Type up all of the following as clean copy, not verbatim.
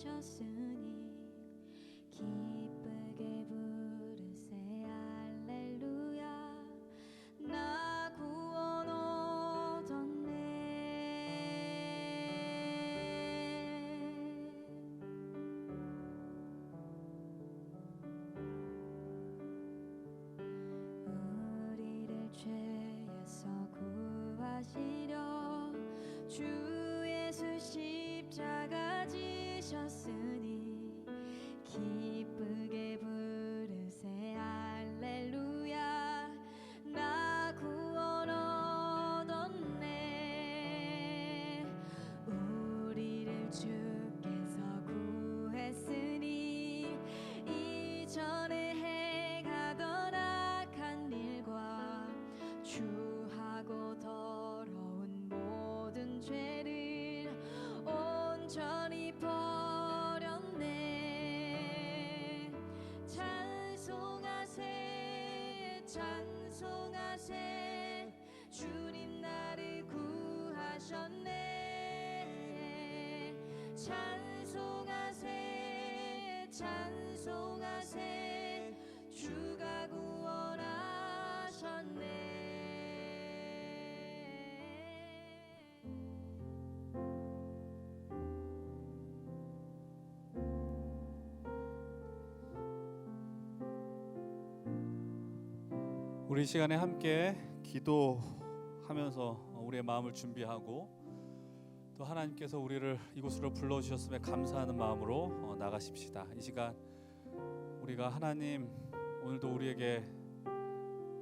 지셨으니 기쁘게 부르세 할렐루야. 나 구원 얻었네. 우리를 죄에서 구하시려 주 예수 십자가 지셨으니 기쁘게 부르세 할렐루야. 나 구원 얻었네. 우리를 주께서 구했으니 이전에 행하던 악한 일과 추하고 더러운 모든 죄를 온전히 버렸네. 찬송하세 찬송하세 주님 나를 구하셨네. 찬송하세 찬송하세 주가 구원하셨네. 우리 시간에 함께 기도하면서 우리의 마음을 준비하고 또 하나님께서 우리를 이곳으로 불러주셨음에 감사하는 마음으로 나가십시다. 이 시간 우리가 하나님 오늘도 우리에게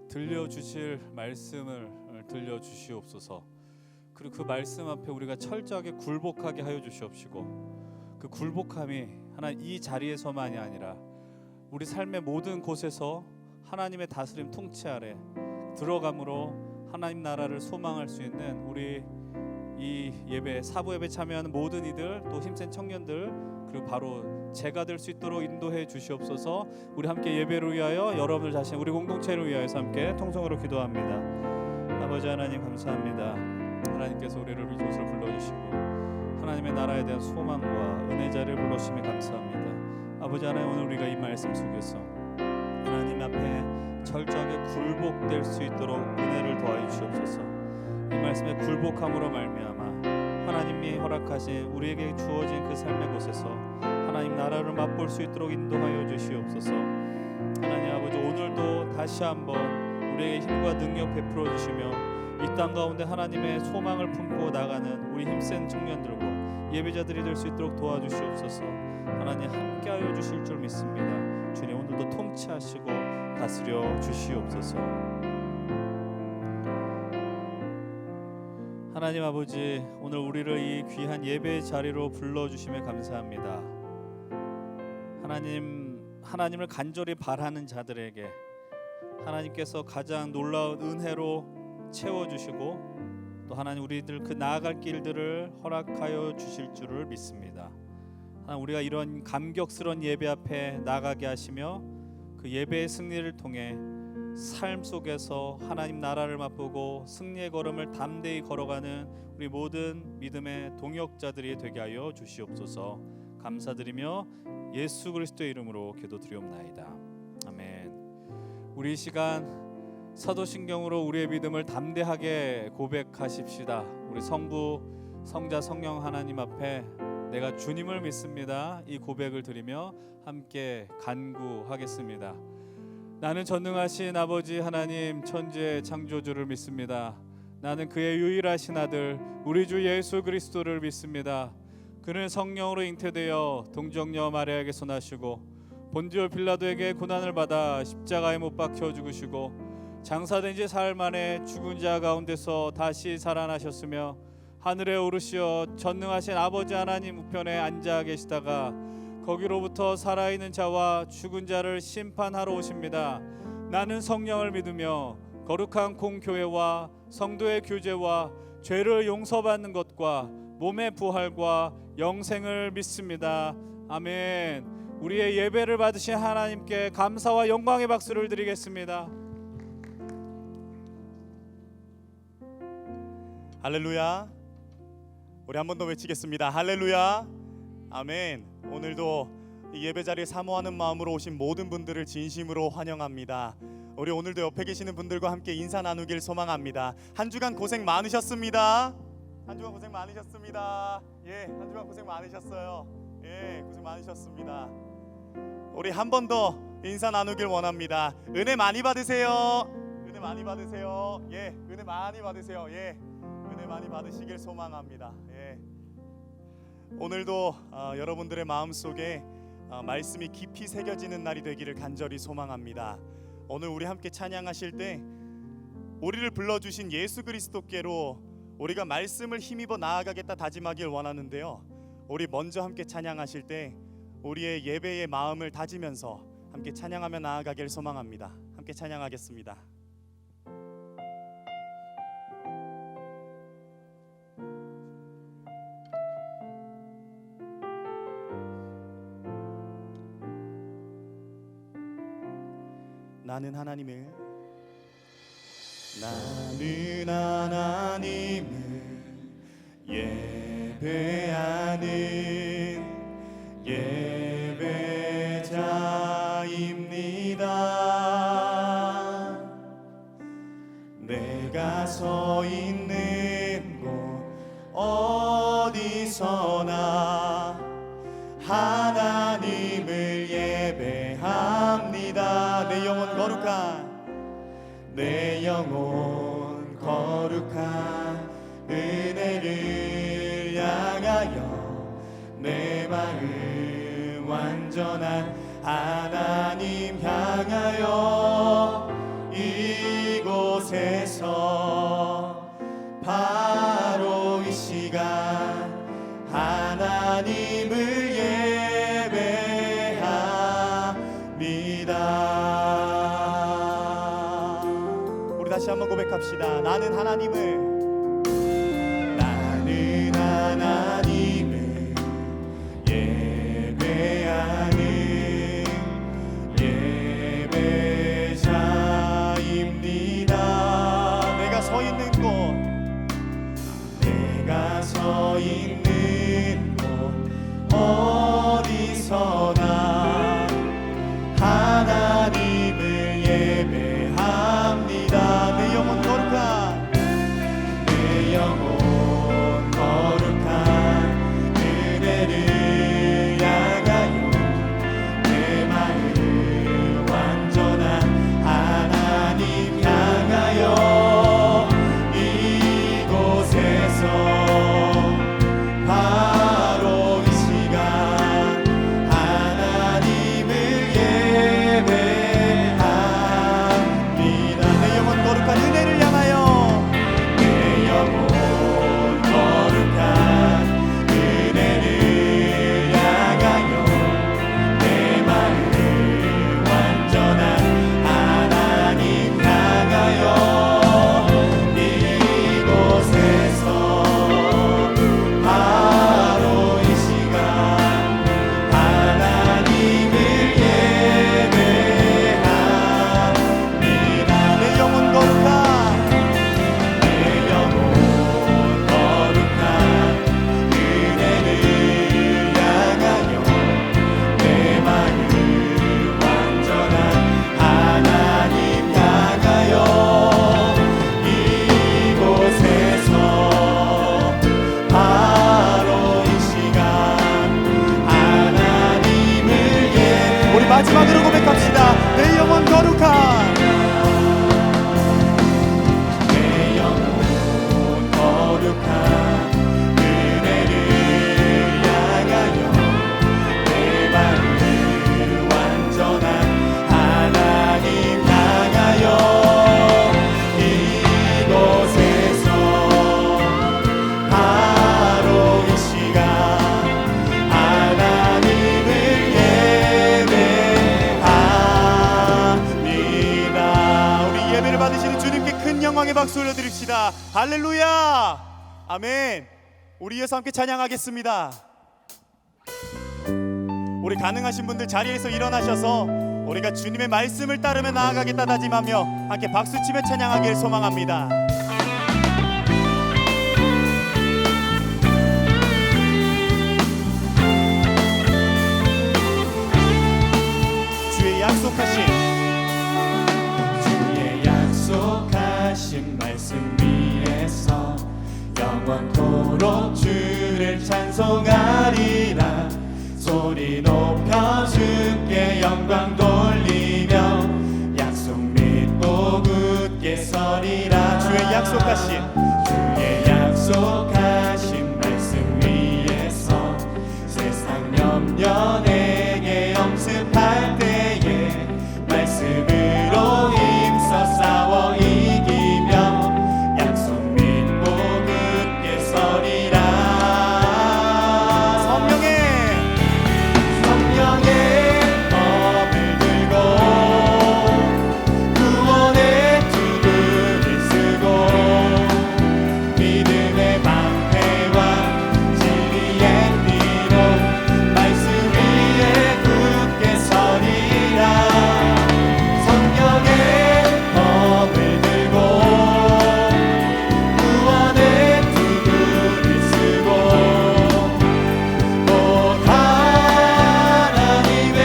들려주실 말씀을 들려주시옵소서. 그리고 그 말씀 앞에 우리가 철저하게 굴복하게 하여 주시옵시고 그 굴복함이 하나님 이 자리에서만이 아니라 우리 삶의 모든 곳에서 하나님의 다스림 통치 아래 들어감으로 하나님 나라를 소망할 수 있는 우리 이 예배 사부 예배 참여하는 모든 이들 또 힘센 청년들 그리고 바로 제가 될 수 있도록 인도해 주시옵소서. 우리 함께 예배를 위하여 여러분들 자신 우리 공동체를 위하여서 함께 통성으로 기도합니다. 아버지 하나님 감사합니다. 하나님께서 우리를 이곳으로 불러주시고 하나님의 나라에 대한 소망과 은혜 자리를 불러주심에 감사합니다. 아버지 하나님 오늘 우리가 이 말씀 속에서 하나님 앞에 철저하게 굴복될 수 있도록 은혜를 더하여 주시옵소서. 이 말씀에 굴복함으로 말미암아 하나님이 허락하신 우리에게 주어진 그 삶의 곳에서 하나님 나라를 맛볼 수 있도록 인도하여 주시옵소서. 하나님 아버지 오늘도 다시 한번 우리에게 힘과 능력 베풀어 주시며 이 땅 가운데 하나님의 소망을 품고 나가는 우리 힘센 청년들과 예배자들이 될 수 있도록 도와주시옵소서. 하나님 함께하여 주실 줄 믿습니다. 주님 오늘도 통치하시고 다스려 주시옵소서. 하나님 아버지 오늘 우리를 이 귀한 예배의 자리로 불러주심에 감사합니다. 하나님을 간절히 바라는 자들에게 하나님께서 가장 놀라운 은혜로 채워주시고 또 하나님 우리들 그 나아갈 길들을 허락하여 주실 줄을 믿습니다. 하나님 우리가 이런 감격스러운 예배 앞에 나가게 하시며 그 예배의 승리를 통해 삶 속에서 하나님 나라를 맛보고 승리의 걸음을 담대히 걸어가는 우리 모든 믿음의 동역자들이 되게 하여 주시옵소서. 감사드리며 예수 그리스도의 이름으로 기도드리옵나이다. 아멘. 우리 이 시간 사도신경으로 우리의 믿음을 담대하게 고백하십시다. 우리 성부, 성자, 성령 하나님 앞에 내가 주님을 믿습니다. 이 고백을 드리며 함께 간구하겠습니다. 나는 전능하신 아버지 하나님 천지의 창조주를 믿습니다. 나는 그의 유일하신 아들 우리 주 예수 그리스도를 믿습니다. 그는 성령으로 잉태되어 동정녀 마리아에게서 나시고 본디오 빌라도에게 고난을 받아 십자가에 못 박혀 죽으시고 장사된 지 사흘 만에 죽은 자 가운데서 다시 살아나셨으며 하늘에 오르시어 전능하신 아버지 하나님 우편에 앉아 계시다가 거기로부터 살아있는 자와 죽은 자를 심판하러 오십니다. 나는 성령을 믿으며 거룩한 공교회와 성도의 교제와 죄를 용서받는 것과 몸의 부활과 영생을 믿습니다. 아멘. 우리의 예배를 받으신 하나님께 감사와 영광의 박수를 드리겠습니다. 할렐루야. 우리 한 번 더 외치겠습니다. 할렐루야. 아멘. 오늘도 이 예배 자리에 사모하는 마음으로 오신 모든 분들을 진심으로 환영합니다. 우리 오늘도 옆에 계시는 분들과 함께 인사 나누길 소망합니다. 한 주간 고생 많으셨습니다. 한 주간 고생 많으셨습니다. 한 주간 고생 많으셨어요. 고생 많으셨습니다. 우리 한 번 더 인사 나누길 원합니다. 은혜 많이 받으세요. 은혜 많이 받으세요. 은혜 많이 받으세요. 은혜 많이 받으시길 소망합니다. 오늘도 여러분들의 마음속에 말씀이 깊이 새겨지는 날이 되기를 간절히 소망합니다. 오늘 우리 함께 찬양하실 때 우리를 불러주신 예수 그리스도께로 우리가 말씀을 힘입어 나아가겠다 다짐하길 원하는데요, 우리 먼저 함께 찬양하실 때 우리의 예배의 마음을 다지면서 함께 찬양하며 나아가길 소망합니다. 함께 찬양하겠습니다. 나는 하나님을 예배하는 예배자입니다. 내가 서 있는 곳 어디서나 하나님을 예배합니다. 내 영혼 거룩한 은혜를 향하여 내 마음 완전한 하나님 향하여 이곳에서 바로 이 시간 하나님을 예배합니다. 우리 다시 한번 고백합시다. 나는 하나님을 예배하는 예배자입니다. 내가 서 있는 곳 어디서나 하나님을 예배합니다. 내 영혼 거룩한 은혜를 향하여 내 마음 완전한 하나님 향하여 이곳에서 바로 이 시간 하나님을 예배합니다. 내 영혼 거룩한 은혜를 향하여 내 마음 완전한 하나님 향하여 이곳에서 바로 이 시간 하나님을 예배합니다. 내 영혼 거룩한 은혜를 향하여 내 마음 완전한 하나님 향하여 이곳에서 바로 이 시간 하나님을 우리 마지막으로 고백합시다. 내 영혼 거룩한 은혜를 향하여 내 마음 완전한 하나님 향하여 이곳에서 바로 이 시간 하나님을 예배합니다. 우리 예배를 받으시는 주님께 큰 영광의 박수 올려드립시다. 할렐루야. 아멘. 우리 이어서 함께 찬양하겠습니다. 우리 가능하신 분들 자리에서 일어나셔서 우리가 주님의 말씀을 따르며 나아가겠다 다짐하며 함께 박수치며 찬양하길 소망합니다. 주를 찬송하리라. 소리 높여 주께 영광 돌리며 약속 믿고 굳게 서리라. 주의 약속하신 말씀 위에서 세상 염려 내게 엄습할 때에 말씀으로 힘써 싸워 이기며 약속 믿고 굳게 서리라. 성령의 법을 들고 구원의 투구를 쓰고 믿음의 방패와 진리의 띠로 말씀 위에 굳게 서리라. 성령의 법을 들고 구원의 투구를 쓰고 곧 하나님의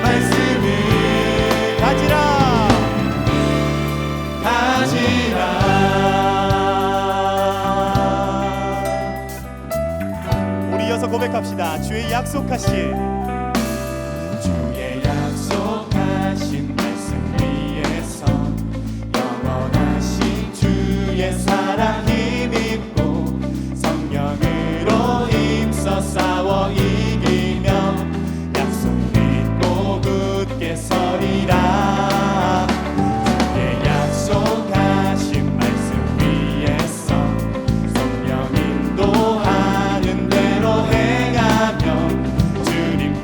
말씀을 가지라. 우리 이어서 고백합시다. 주의 약속하신 말씀 위에서 영원하신 주의 사랑 힘입고 성령으로 힘써 싸워 이기며 약속 믿고 굳게 서리라. 주의 약속하신 말씀 위에서 성령 인도하는 대로 행하며 주님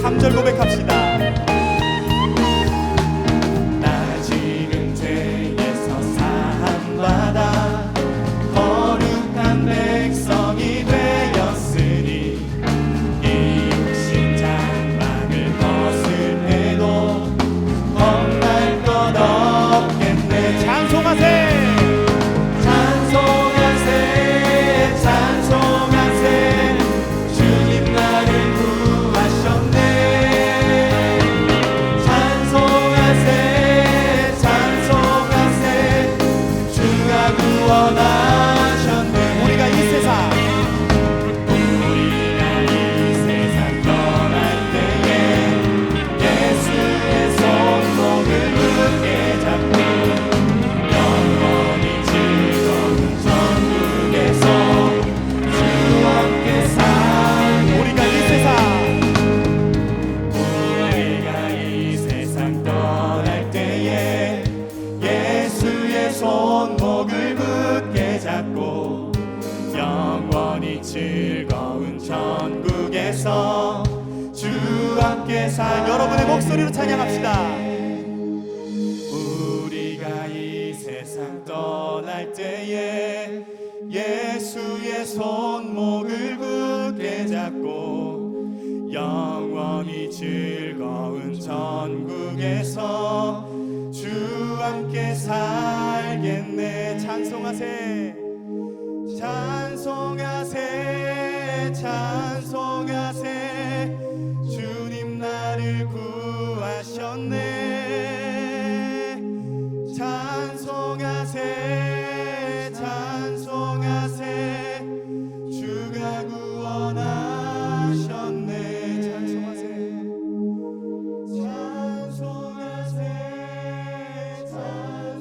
3절 고백합시다. 나 지금 죄에서 사함받아 거룩한 백성이 되었으니 이 육신 장막을 벗을 때도 겁날 것 없겠네. 찬송하세 찬송하세 찬송하세 주님 나를 구하셨네. 찬송하세 찬송하세 주가 구원하셨네. 우리가 이 세상 떠날 때에 예수의 손목을 굳게 잡고 영원히 즐거운 천국에서 주와 함께 우리가 이 세상 떠날 때에 예수의 손목을 굳게 잡고 영원히 즐거운 천국에서 주와 함께 여러분의 목소리로 찬양합시다. 우리가 이 세상 떠날 때에 예수의 손목을 굳게 잡고 영원히 즐거운 천국에서 주와 함께 살겠네. 찬송하세 찬송하세 찬송하세 주님 나를 구하셨네. 찬송하세 찬송하세 주가 구원하셨네. 찬송하세 찬송하세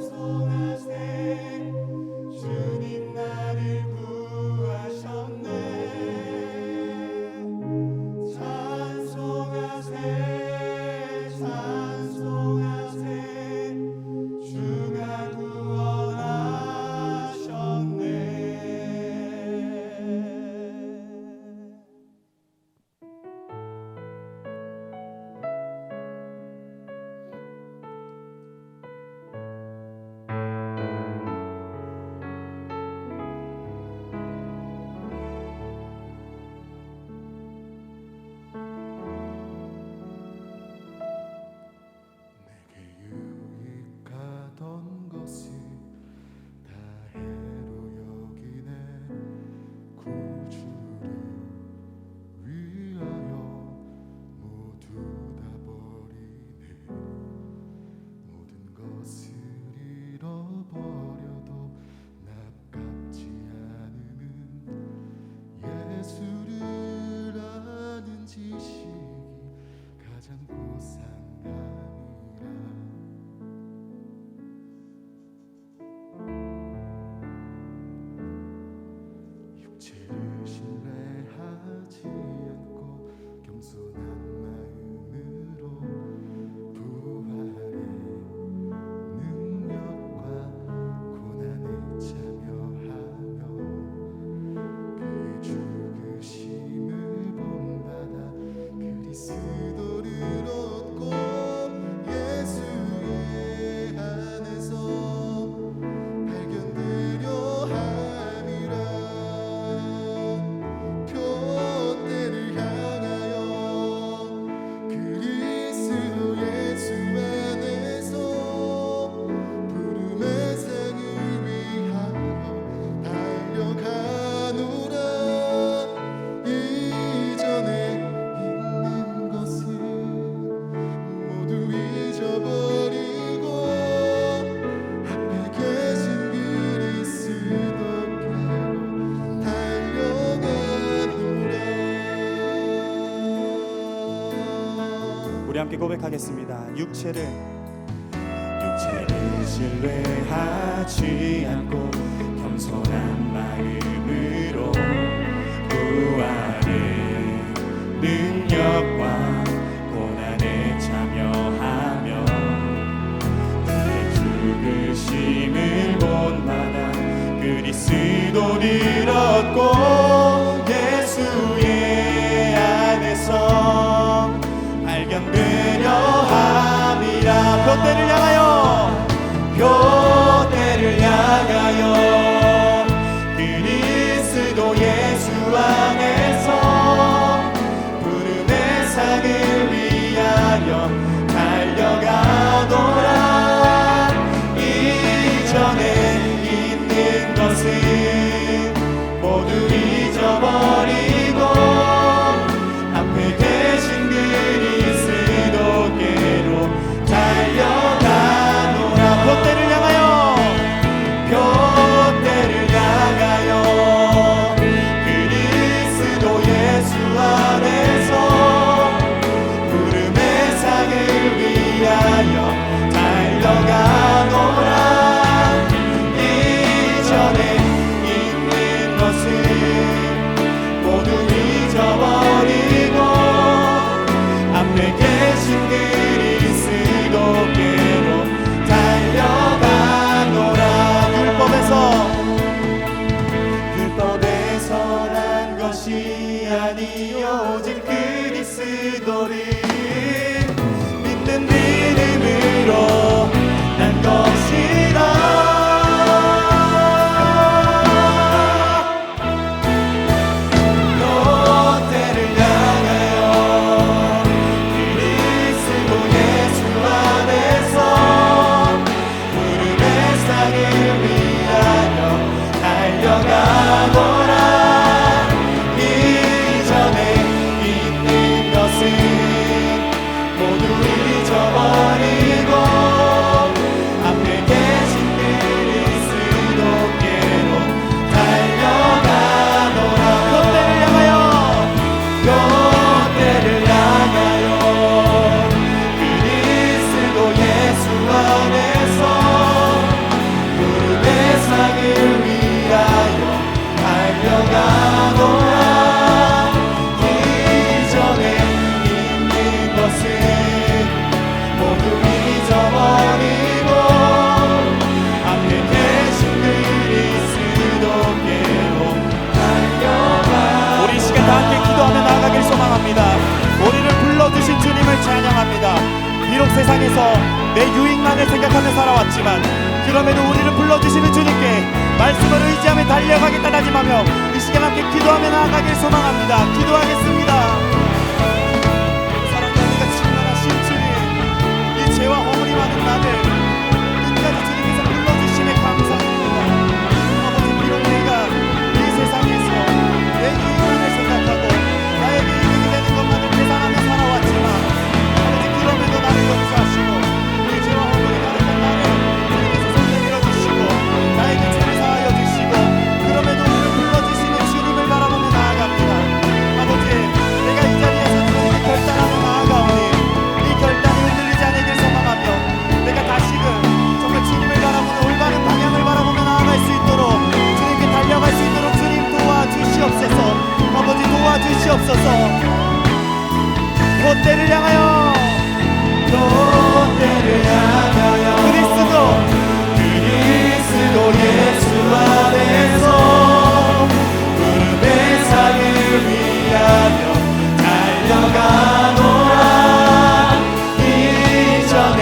찬송하세 주님 나를 구하셨네. 찬송하세 찬송하세 주가 구원하셨네. 내게 유익하던 것을 다 해로 여기네. 구주를 위하여 모두 다 버리네. 모든 것을 잃어버려도 납깝지 않으는 예수를 아는 지식이 가장 고상함이라. 육체를 신뢰하지 않고 겸손한 마음으로 부활의 능력과 고난에 참여하며 그의 죽으심을 본받아 그리스도를 얻고 예수의 안에서 발견되려 함이라. 표대를 향하여 그리스도 예수 안에서 부름의 상을 위하여 달려가노라. 이전에 있는 것을 모두 잊어버리고 앞에 계신 그리스도께로 달려가노라. 우리 함께 고백하겠습니다. 육체를 신뢰하지 않고 겸손한 마음으로 부활의 능력과 고난에 참여하며 그의 죽으심을 본받아 그리스도를 얻고 예수의 안에서 위하여 달려가노라. 이전에 있는 것은 모두 잊어버리고 앞에 계신 그리스도께로 달려가노라. 표대를 향하여 그리스도 예수 안에서 부름의 상을 위하여 달려가노라. 이전에 있는 것은 모두 잊어버리고 앞에 계신 그리스도께로 달려가노라. 율법에서 난 것이 아니요 오직 그리스도를 믿는 믿음으로 난 것이다. 롯데를 향하여 그리스도 예수 안에서 부름의 상을 위하여 달려가노라. 이전에 있는 것은 모두 잊어버리고 앞에 계신 그리스도께로 달려가노라. 롯데를 향하여 그리스도 예수 안에서 부름의 상을 위하여 달려가노라. 이전에 있는 것은 모두 잊어버리고 앞에 계신 그리스도께로 달려가. 우리 시간 다 함께 기도하며 나아가길 소망합니다. 우리를 불러주신 주님을 찬양합니다. 비록 세상에서 내 유익만을 생각하며 살아왔지만 그럼에도 우리를 불러주시는 주님께 말씀을 의지하며 달려가겠다 다짐하며 이 시간 함께 기도하며 나아가길 소망합니다. 기도하겠습니다. 사랑과 은혜가 충만하신 주님, 이 죄와 허물이 많은 나를 끝까지 주님께서 불러주심에 감사합니다. 아버지, 비록 내가 이 세상에서 내 유익만을 생각하고 나에게 이익이 되는 것만을 계산하며 살아왔지만 아버지, 그럼에도 나를 용서하시고 이 죄와 허물이 가득한 나를 주님께서 손 내밀어 주시고 나에게 죄를 사하여 주시고 그럼에도 우리를 불러주시는 주님을 바라보며 나아갑니다. 아버지, 내가 이 자리에서 주님께 결단하며 나아가오니 이 결단이 흔들리지 않으길 소망하며 내가 다시금 정말 주님을 바라보는 올바른 방향을 바라보며 나아갈 수 있도록 주님께 달려갈 수 있도록 주님 도와주시옵소서. 아버지, 도와주시옵소서. 롯데를 향하여 그리스도 예수 안에서 부름의 상을 위하여 달려가노라. 이전에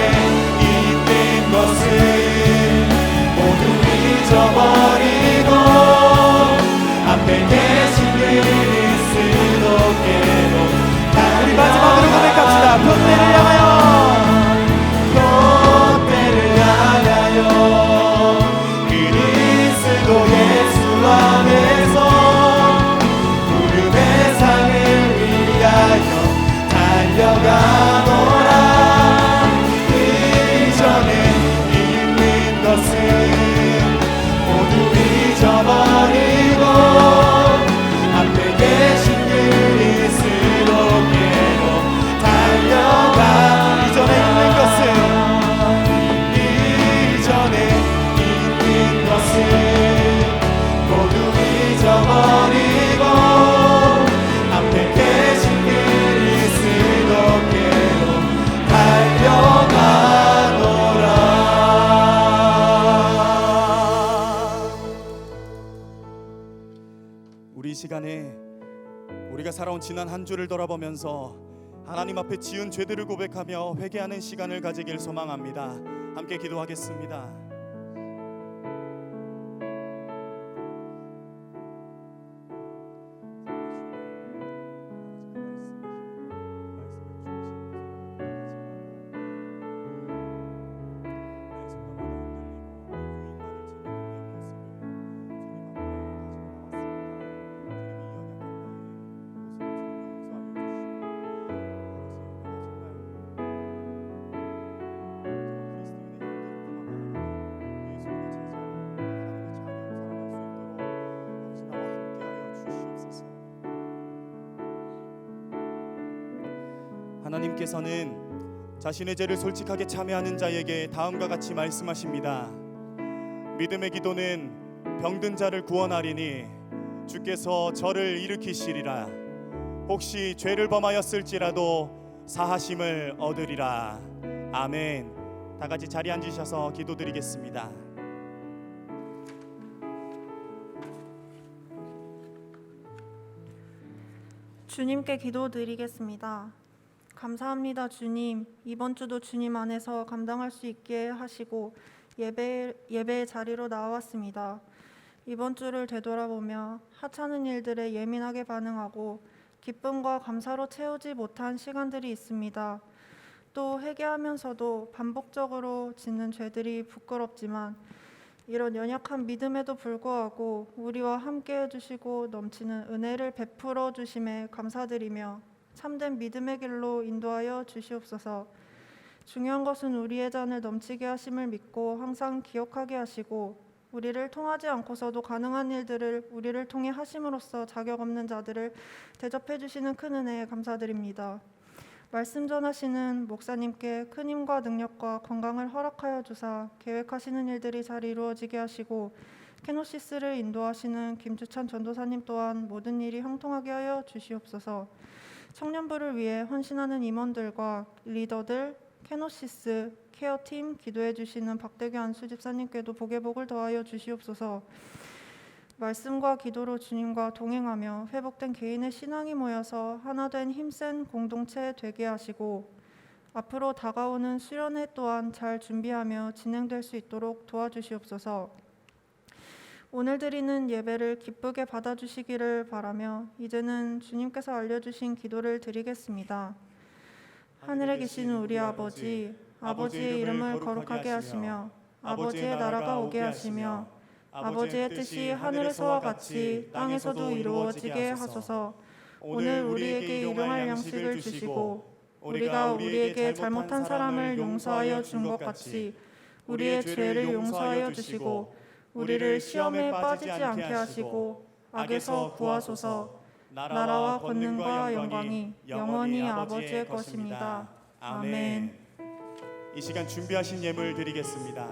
있는 것은 모두 잊어버리고 앞에 계신 그리스도께로 우리 마지막으로 고백합시다. 롯데를 향하여 그리스도 예수 안에서 부름의 상을 위하여 달려가노라. 이전에 있는 것은 모두 잊어버리고 앞에 계신 그리스도께로 달려가. 이전에 있는 것은 모두 잊어버리고 앞에 계신 그리스도께로 달려가노라. 우리 이 시간에 우리가 살아온 지난 한 주를 돌아보면서 하나님 앞에 지은 죄들을 고백하며 회개하는 시간을 가지길 소망합니다. 함께 기도하겠습니다. 하나님께서는 자신의 죄를 솔직하게 참회하는 자에게 다음과 같이 말씀하십니다. 믿음의 기도는 병든 자를 구원하리니 주께서 저를 일으키시리라. 혹시 죄를 범하였을지라도 사하심을 얻으리라. 아멘. 다 같이 자리에 앉으셔서 기도드리겠습니다. 주님께 기도드리겠습니다. 감사합니다, 주님. 이번 주도 주님 안에서 감당할 수 있게 하시고 예배의 자리로 나왔습니다. 이번 주를 되돌아보며 하찮은 일들에 예민하게 반응하고 기쁨과 감사로 채우지 못한 시간들이 있습니다. 또 회개하면서도 반복적으로 짓는 죄들이 부끄럽지만 이런 연약한 믿음에도 불구하고 우리와 함께 해주시고 넘치는 은혜를 베풀어 주심에 감사드리며 참된 믿음의 길로 인도하여 주시옵소서. 중요한 것은 우리의 잔을 넘치게 하심을 믿고 항상 기억하게 하시고 우리를 통하지 않고서도 가능한 일들을 우리를 통해 하심으로써 자격 없는 자들을 대접해 주시는 큰 은혜에 감사드립니다. 말씀 전하시는 목사님께 큰 힘과 능력과 건강을 허락하여 주사 계획하시는 일들이 잘 이루어지게 하시고 케노시스를 인도하시는 김주찬 전도사님 또한 모든 일이 형통하게 하여 주시옵소서. 청년부를 위해 헌신하는 임원들과 리더들, 케노시스, 케어팀 기도해 주시는 박대규 안수집사님께도 복의 복을 더하여 주시옵소서. 말씀과 기도로 주님과 동행하며 회복된 개인의 신앙이 모여서 하나된 힘센 공동체 되게 하시고 앞으로 다가오는 수련회 또한 잘 준비하며 진행될 수 있도록 도와주시옵소서. 오늘 드리는 예배를 기쁘게 받아주시기를 바라며 이제는 주님께서 알려주신 기도를 드리겠습니다. 하늘에 계신 우리 아버지, 아버지의 이름을 거룩하게 하시며 아버지의 나라가 오게 하시며 아버지의 뜻이 하늘에서와 같이 땅에서도 이루어지게 하소서. 오늘 우리에게 일용할 양식을 주시고 우리가 우리에게 잘못한 사람을 용서하여 준 것 같이 우리의 죄를 용서하여 주시고 우리를 시험에 빠지지 않게 하시고 악에서 구하소서. 나라와 권능과 영광이 영원히 아버지의 것입니다. 아멘. 이 시간 준비하신 예물 드리겠습니다.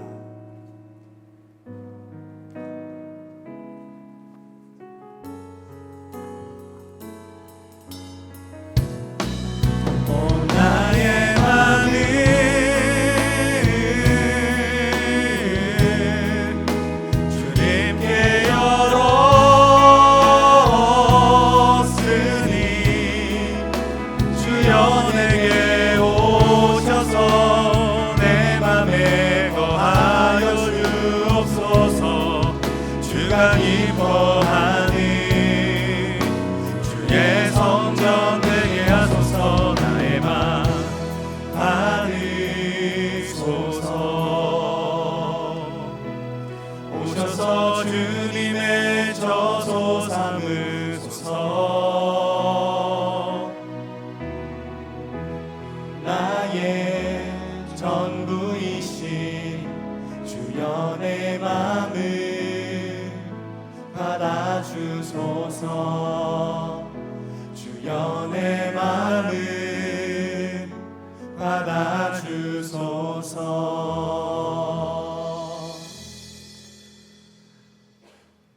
나의 맘을 주님께 열었으니 주여 내게 오셔서 내 맘에 거하여 주옵소서. 주가 기뻐하는 주의 성전 되게 하소서. 나의 맘 받으소서. 오셔서 주님의 저소 삼으소서. 나의 전부이신 주여 내 맘을 받아주소서. 주여 내 맘을 받아주소서.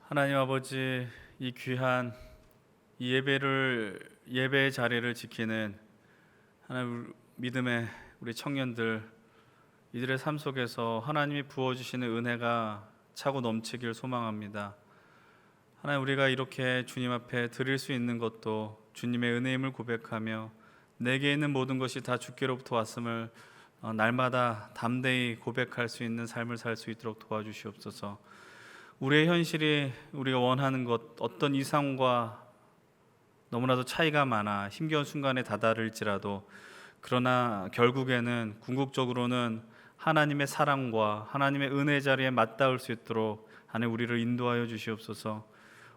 하나님 아버지, 이 귀한 이 예배의 자리를 지키는 하나님 믿음의 우리 청년들, 이들의 삶 속에서 하나님이 부어주시는 은혜가 차고 넘치길 소망합니다. 하나님, 우리가 이렇게 주님 앞에 드릴 수 있는 것도 주님의 은혜임을 고백하며 내게 있는 모든 것이 다 주께로부터 왔음을 날마다 담대히 고백할 수 있는 삶을 살 수 있도록 도와주시옵소서. 우리의 현실이 우리가 원하는 것 어떤 이상과 너무나도 차이가 많아 힘겨운 순간에 다다를지라도 그러나 결국에는 궁극적으로는 하나님의 사랑과 하나님의 은혜 자리에 맞닿을 수 있도록 하나님 우리를 인도하여 주시옵소서.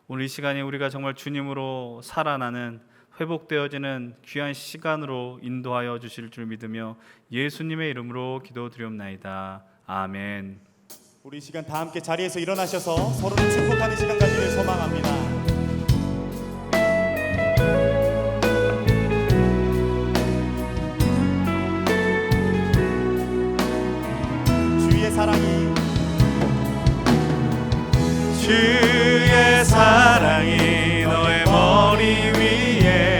오늘 이 시간이 우리가 정말 주님으로 살아나는 회복되어지는 귀한 시간으로 인도하여 주실 줄 믿으며 예수님의 이름으로 기도드리옵나이다. 아멘. 우리 이 시간 다 함께 자리에서 일어나셔서 서로를 축복하는 시간 가지길 소망합니다. 사랑이 주의 사랑이 너의 머리 위에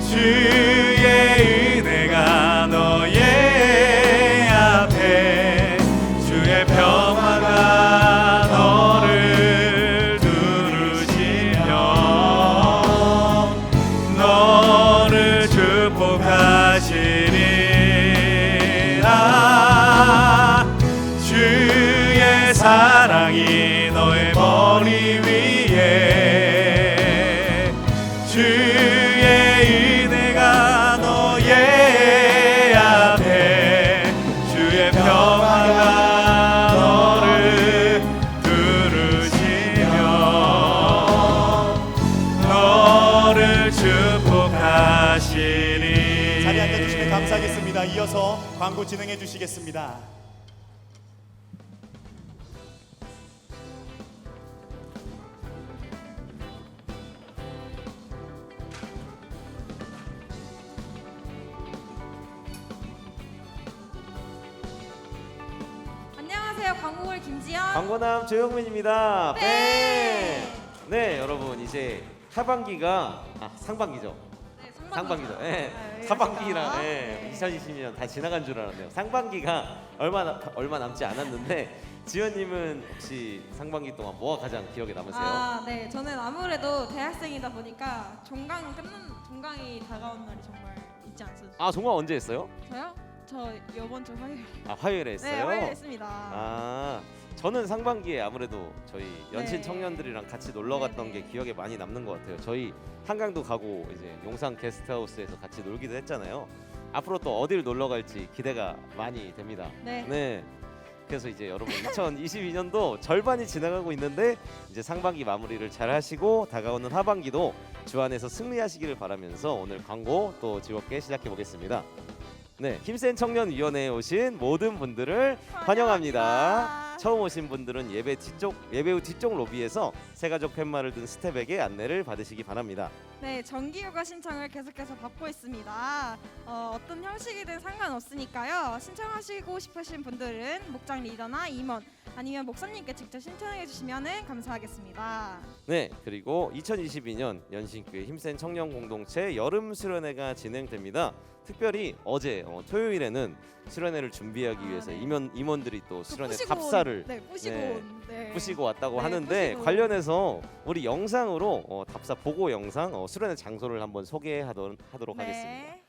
주의 은혜가 너의 앞에 주의 평화가 너를 두르시며 너를 축복하시리라. 주의 사랑이 너의 머리 위에 주의 은혜가 너의 앞에 주의 평화가 너를 두르시며 너를 축복하시리. 자리에 앉아주시면 감사하겠습니다. 이어서 광고 진행해 주시겠습니다. 안녕하세요. 광고골 김지연. 광고남 조영민입니다. 네. 네, 여러분 이제 하반기가 상반기죠. 네, 상반기죠. 예. 네, 하반기랑 네. 2020년 다 지나간 줄 알았네요. 상반기가 얼마 남지 않았는데 지연님은 혹시 상반기 동안 뭐가 가장 기억에 남으세요? 네. 저는 아무래도 대학생이다 보니까 종강이 다가온 날이 정말 있지 않습니까? 아, 정말 언제 했어요? 저요? 저 이번 주 화요일. 화요일에 했어요. 네, 화요일 했습니다. 저는 상반기에 아무래도 저희 연신 네. 청년들이랑 같이 놀러 갔던 네네. 게 기억에 많이 남는 것 같아요. 저희 한강도 가고 이제 용산 게스트하우스에서 같이 놀기도 했잖아요. 앞으로 또 어딜 놀러 갈지 기대가 많이 됩니다. 네. 그래서 이제 여러분 2022년도 절반이 지나가고 있는데 이제 상반기 마무리를 잘 하시고 다가오는 하반기도 주안에서 승리하시기를 바라면서 오늘 광고 또 즐겁게 시작해 보겠습니다. 네, 힘센 청년위원회에 오신 모든 분들을 환영합니다. 처음 오신 분들은 예배 후 뒤쪽 로비에서 새가족 팻말을 든 스텝에게 안내를 받으시기 바랍니다. 네, 정기휴가 신청을 계속해서 받고 있습니다. 어떤 형식이든 상관없으니까요. 신청하시고 싶으신 분들은 목장 리더나 임원 아니면 목사님께 직접 신청해 주시면 감사하겠습니다. 네, 그리고 2022년 연신교회 힘센 청년 공동체 여름 수련회가 진행됩니다. 특별히 어제 토요일에는 수련회를 준비하기 위해서 네. 임원들이 또 수련회 뿌시고 답사를 뿌시고 왔다고 네, 하는데 뿌시고. 관련해서 우리 영상으로 답사 보고 영상 수련회 장소를 한번 소개하도록 하겠습니다. 네.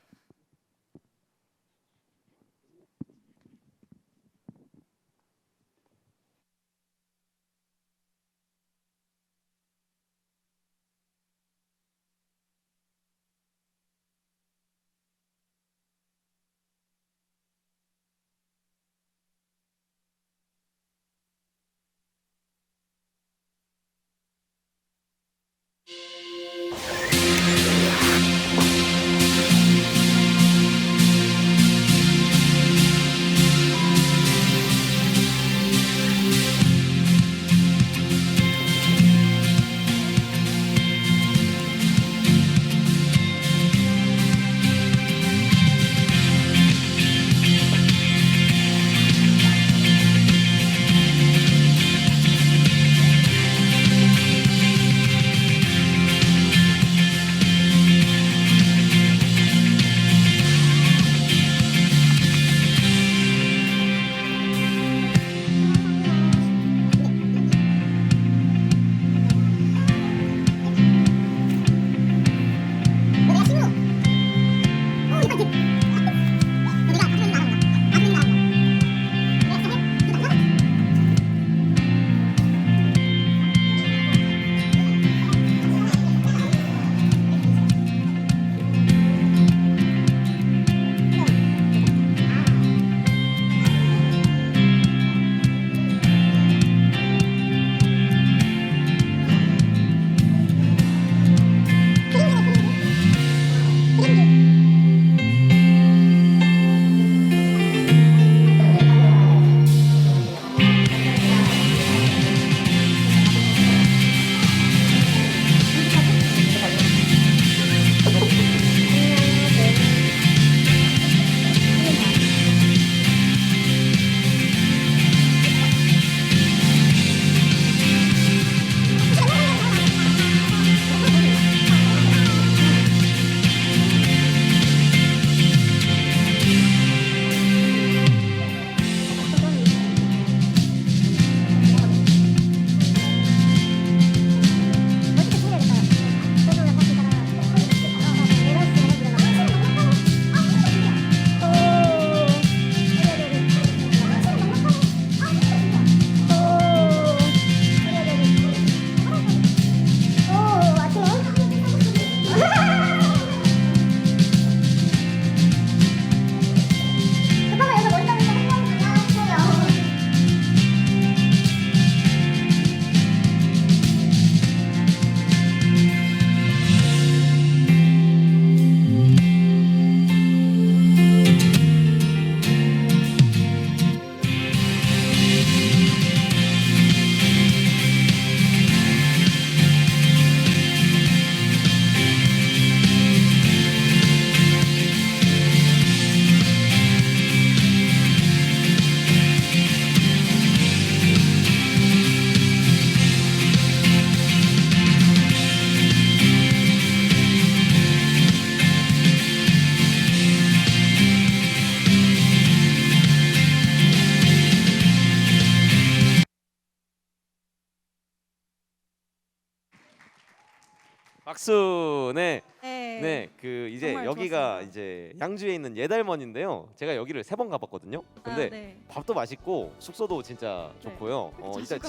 박수. 네. 네. 네, 그 이제 정말 여기가 좋았습니다. 이제 양주에 있는 예달먼인데요. 제가 여기를 3번 가봤거든요. 근데 아, 네. 밥도 맛있고 숙소도 진짜 네. 좋고요. 일단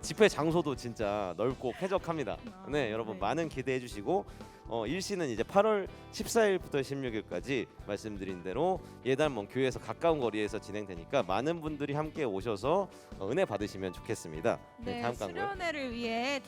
집회 장소도 진짜 넓고 쾌적합니다. 아, 네, 여러분 네. 많은 기대해 주시고 일시는 이제 8월 14일부터 16일까지 말씀드린 대로 예달먼 교회에서 가까운 거리에서 진행되니까 많은 분들이 함께 오셔서 은혜 받으시면 좋겠습니다. 네, 다음 광고요. 수련회를 위해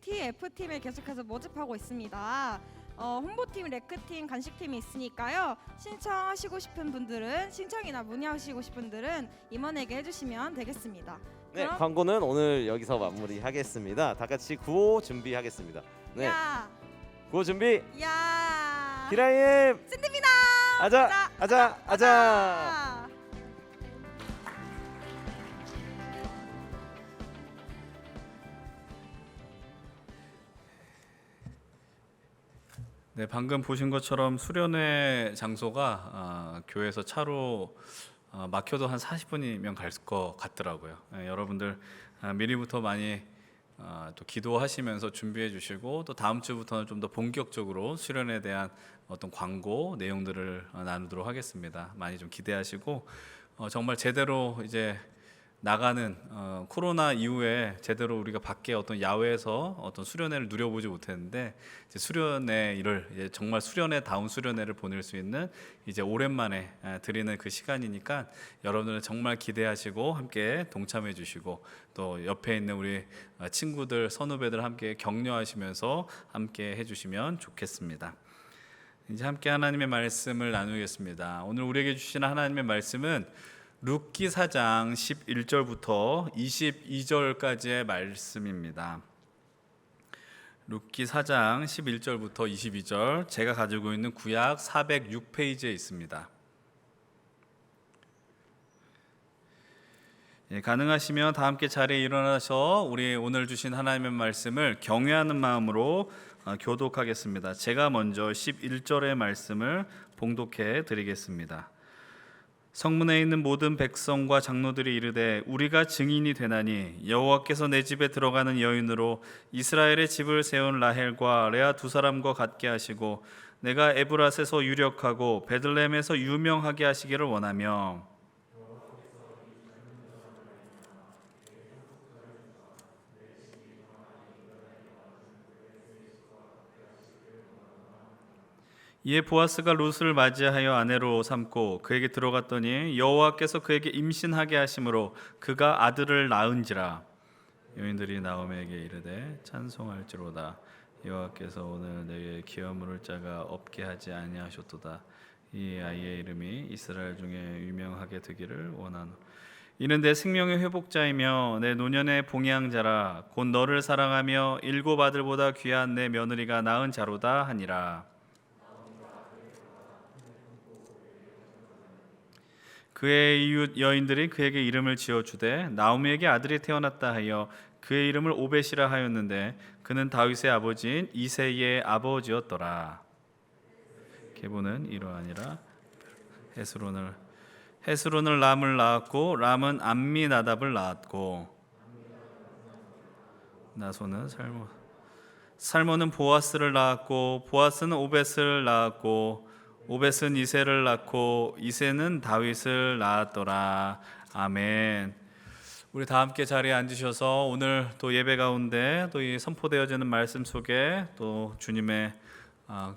TF팀을 계속해서 모집하고 있습니다. 홍보팀, 레크팀, 간식팀이 있으니까요. 신청하시고 싶은 분들은 신청이나 문의하시고 싶은 분들은 임원에게 해주시면 되겠습니다. 네, 그럼 광고는 오늘 여기서 마무리하겠습니다. 다 같이 구호 준비하겠습니다. 네, 야, 구호 준비. 야, 기라임. 샌드입니다. 아자, 아자, 아자. 아. 네, 방금 보신 것처럼 수련회 장소가 교회에서 차로 막혀도 한 40분이면 갈 것 같더라고요. 여러분들 미리부터 많이 또 기도하시면서 준비해 주시고 또 다음 주부터는 좀 더 본격적으로 수련에 대한 어떤 광고 내용들을 나누도록 하겠습니다. 많이 좀 기대하시고 정말 제대로 이제 나가는 코로나 이후에 제대로 우리가 밖에 어떤 야외에서 어떤 수련회를 누려보지 못했는데 이제 수련회를 이제 정말 수련회다운 수련회를 보낼 수 있는 이제 오랜만에 드리는 그 시간이니까 여러분들은 정말 기대하시고 함께 동참해 주시고 또 옆에 있는 우리 친구들 선후배들 함께 격려하시면서 함께 해주시면 좋겠습니다. 이제 함께 하나님의 말씀을 나누겠습니다. 오늘 우리에게 주시는 하나님의 말씀은 룻기 4장 11절부터 22절까지의 말씀입니다. 룻기 4장 11절부터 22절 제가 가지고 있는 구약 406페이지에 있습니다. 가능하시면 다 함께 자리에 일어나서 우리 오늘 주신 하나님의 말씀을 경외하는 마음으로 교독하겠습니다. 제가 먼저 11절의 말씀을 봉독해 드리겠습니다. 성문에 있는 모든 백성과 장로들이 이르되 우리가 증인이 되나니 여호와께서 내 집에 들어가는 여인으로 이스라엘의 집을 세운 라헬과 레아 두 사람과 같게 하시고 내가 에브라스에서 유력하고 베들레헴에서 유명하게 하시기를 원하며 이에 보아스가 룻을 맞이하여 아내로 삼고 그에게 들어갔더니 여호와께서 그에게 임신하게 하심으로 그가 아들을 낳은지라. 여인들이 나오미에게 이르되 찬송할지로다. 여호와께서 오늘 내게 기업 물을 자가 없게 하지 아니하셨도다. 이 아이의 이름이 이스라엘 중에 유명하게 되기를 원하노. 이는 내 생명의 회복자이며 내 노년의 봉양자라. 곧 너를 사랑하며 일곱 아들보다 귀한 내 며느리가 낳은 자로다 하니라. 그의 이웃 여인들이 그에게 이름을 지어주되 나오미에게 아들이 태어났다 하여 그의 이름을 오벳이라 하였는데 그는 다윗의 아버지인 이새의 아버지였더라. 계보는 이러하니라. 헤스론을 람을 낳았고 람은 암미나답을 낳았고 나손은 살모는 보아스를 낳았고 보아스는 오벳을 낳았고 오벳은 이새를 낳고 이새는 다윗을 낳았더라. 아멘. 우리 다 함께 자리에 앉으셔서 오늘 또 예배 가운데 또 이 선포되어지는 말씀 속에 또 주님의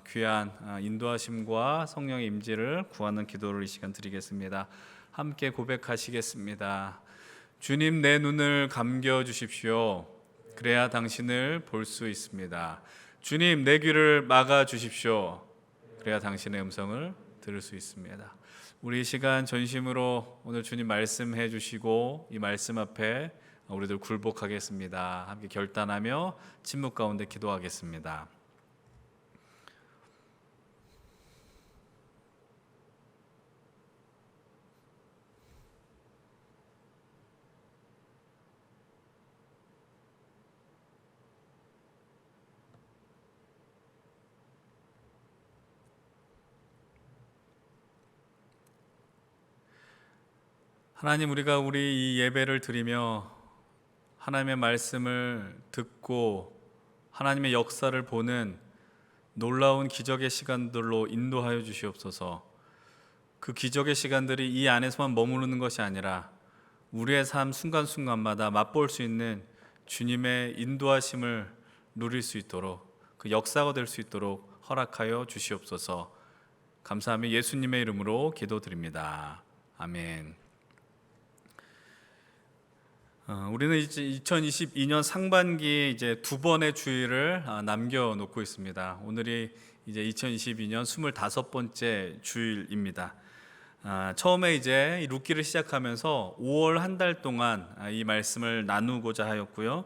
귀한 인도하심과 성령의 임재를 구하는 기도를 이 시간 드리겠습니다. 함께 고백하시겠습니다. 주님, 내 눈을 감겨 주십시오. 그래야 당신을 볼 수 있습니다. 주님, 내 귀를 막아 주십시오. 그래야 당신의 음성을 들을 수 있습니다. 우리 이 시간 전심으로 오늘 주님 말씀해 주시고 이 말씀 앞에 우리들 굴복하겠습니다. 함께 결단하며 침묵 가운데 기도하겠습니다. 하나님, 우리가 우리 이 예배를 드리며 하나님의 말씀을 듣고 하나님의 역사를 보는 놀라운 기적의 시간들로 인도하여 주시옵소서. 그 기적의 시간들이 이 안에서만 머무르는 것이 아니라 우리의 삶 순간순간마다 맛볼 수 있는 주님의 인도하심을 누릴 수 있도록, 그 역사가 될 수 있도록 허락하여 주시옵소서. 감사하며 예수님의 이름으로 기도드립니다. 아멘. 우리는 이제 2022년 상반기에 이제 두 번의 주일을 남겨놓고 있습니다. 오늘이 이제 2022년 25번째 주일입니다. 처음에 이제 이 룻기를 시작하면서 5월 한 달 동안 이 말씀을 나누고자 하였고요.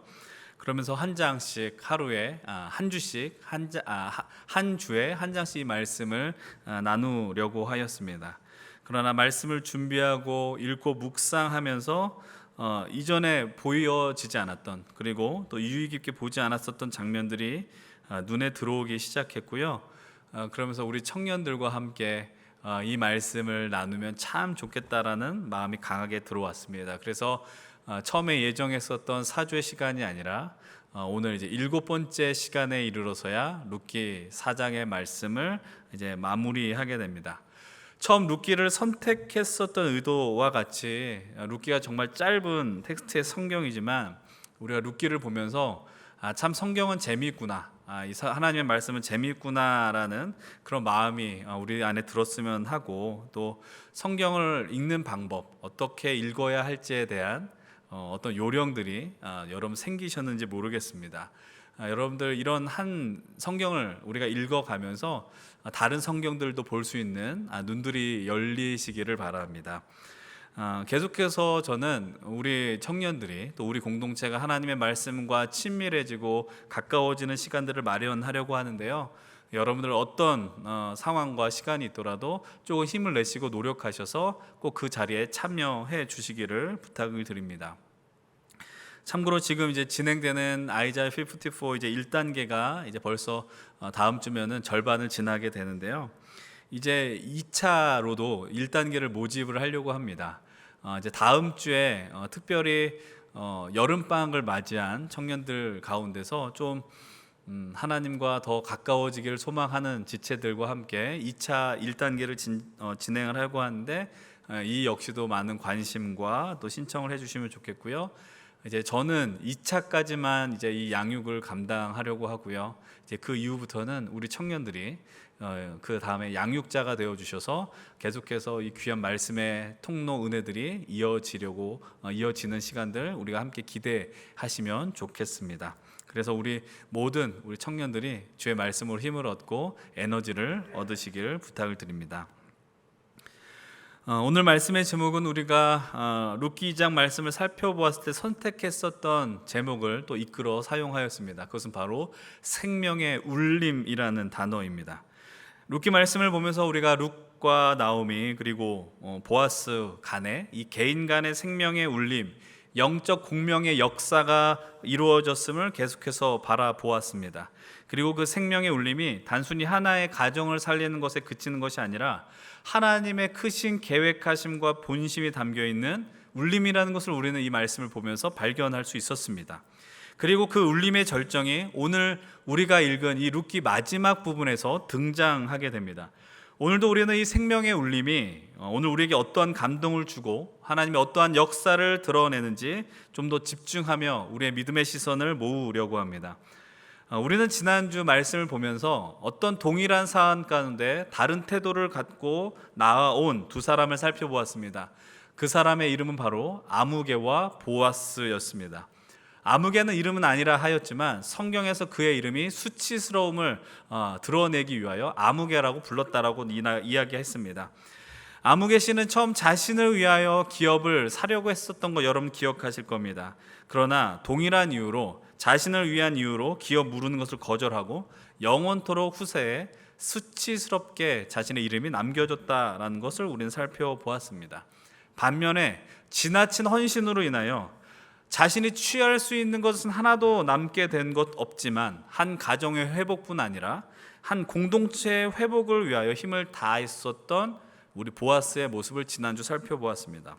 그러면서 한 장씩 하루에 한 주씩 한 주에 한 장씩 이 말씀을 나누려고 하였습니다. 그러나 말씀을 준비하고 읽고 묵상하면서 이전에 보여지지 않았던, 그리고 또 유의 깊게 보지 않았었던 장면들이 눈에 들어오기 시작했고요. 그러면서 우리 청년들과 함께 이 말씀을 나누면 참 좋겠다라는 마음이 강하게 들어왔습니다. 그래서 처음에 예정했었던 4주의 시간이 아니라 오늘 이제 7번째 시간에 이르러서야 룻기 4장의 말씀을 이제 마무리하게 됩니다. 처음 룻기를 선택했었던 의도와 같이 룻기가 정말 짧은 텍스트의 성경이지만 우리가 룻기를 보면서 참 성경은 재미있구나, 하나님의 말씀은 재미있구나라는 그런 마음이 우리 안에 들었으면 하고, 또 성경을 읽는 방법, 어떻게 읽어야 할지에 대한 어떤 요령들이 여러분 생기셨는지 모르겠습니다. 여러분들 이런 한 성경을 우리가 읽어가면서 다른 성경들도 볼 수 있는 눈들이 열리시기를 바랍니다. 계속해서 저는 우리 청년들이, 또 우리 공동체가 하나님의 말씀과 친밀해지고 가까워지는 시간들을 마련하려고 하는데요. 여러분들 어떤 상황과 시간이 있더라도 조금 힘을 내시고 노력하셔서 꼭 그 자리에 참여해 주시기를 부탁을 드립니다. 참고로 지금 이제 진행되는 아이자야 54 이제 1단계가 이제 벌써 다음 주면은 절반을 지나게 되는데요. 이제 2차로도 1단계를 모집을 하려고 합니다. 이제 다음 주에 특별히 여름 방학을 맞이한 청년들 가운데서 좀 하나님과 더 가까워지기를 소망하는 지체들과 함께 2차 1단계를 진행을 하려고 하는데, 이 역시도 많은 관심과 또 신청을 해주시면 좋겠고요. 이제 저는 2차까지만 이제 이 양육을 감당하려고 하고요. 이제 그 이후부터는 우리 청년들이 그 다음에 양육자가 되어 주셔서 계속해서 이 귀한 말씀의 통로 은혜들이 이어지는 시간들 우리가 함께 기대하시면 좋겠습니다. 그래서 우리 모든 우리 청년들이 주의 말씀으로 힘을 얻고 에너지를 얻으시길 부탁을 드립니다. 오늘 말씀의 제목은 우리가 룻기 2장 말씀을 살펴보았을 때 선택했었던 제목을 또 이끌어 사용하였습니다. 그것은 바로 생명의 울림이라는 단어입니다. 룻기 말씀을 보면서 우리가 룻과 나오미 그리고 보아스 간의 이 개인 간의 생명의 울림, 영적 공명의 역사가 이루어졌음을 계속해서 바라보았습니다. 그리고 그 생명의 울림이 단순히 하나의 가정을 살리는 것에 그치는 것이 아니라 하나님의 크신 계획하심과 본심이 담겨있는 울림이라는 것을 우리는 이 말씀을 보면서 발견할 수 있었습니다. 그리고 그 울림의 절정이 오늘 우리가 읽은 이 룻기 마지막 부분에서 등장하게 됩니다. 오늘도 우리는 이 생명의 울림이 오늘 우리에게 어떠한 감동을 주고 하나님의 어떠한 역사를 드러내는지 좀 더 집중하며 우리의 믿음의 시선을 모으려고 합니다. 우리는 지난주 말씀을 보면서 어떤 동일한 사안 가운데 다른 태도를 갖고 나아온 두 사람을 살펴보았습니다. 그 사람의 이름은 바로 아무개와 보아스였습니다. 아무개는 이름은 아니라 하였지만 성경에서 그의 이름이 수치스러움을 드러내기 위하여 아무개라고 불렀다라고 이야기했습니다. 아무개 씨는 처음 자신을 위하여 기업을 사려고 했었던 거 여러분 기억하실 겁니다. 그러나 동일한 이유로 자신을 위한 이유로 기업 무르는 것을 거절하고 영원토록 후세에 수치스럽게 자신의 이름이 남겨졌다라는 것을 우리는 살펴보았습니다. 반면에 지나친 헌신으로 인하여 자신이 취할 수 있는 것은 하나도 남게 된 것 없지만 한 가정의 회복뿐 아니라 한 공동체의 회복을 위하여 힘을 다했었던 우리 보아스의 모습을 지난주 살펴보았습니다.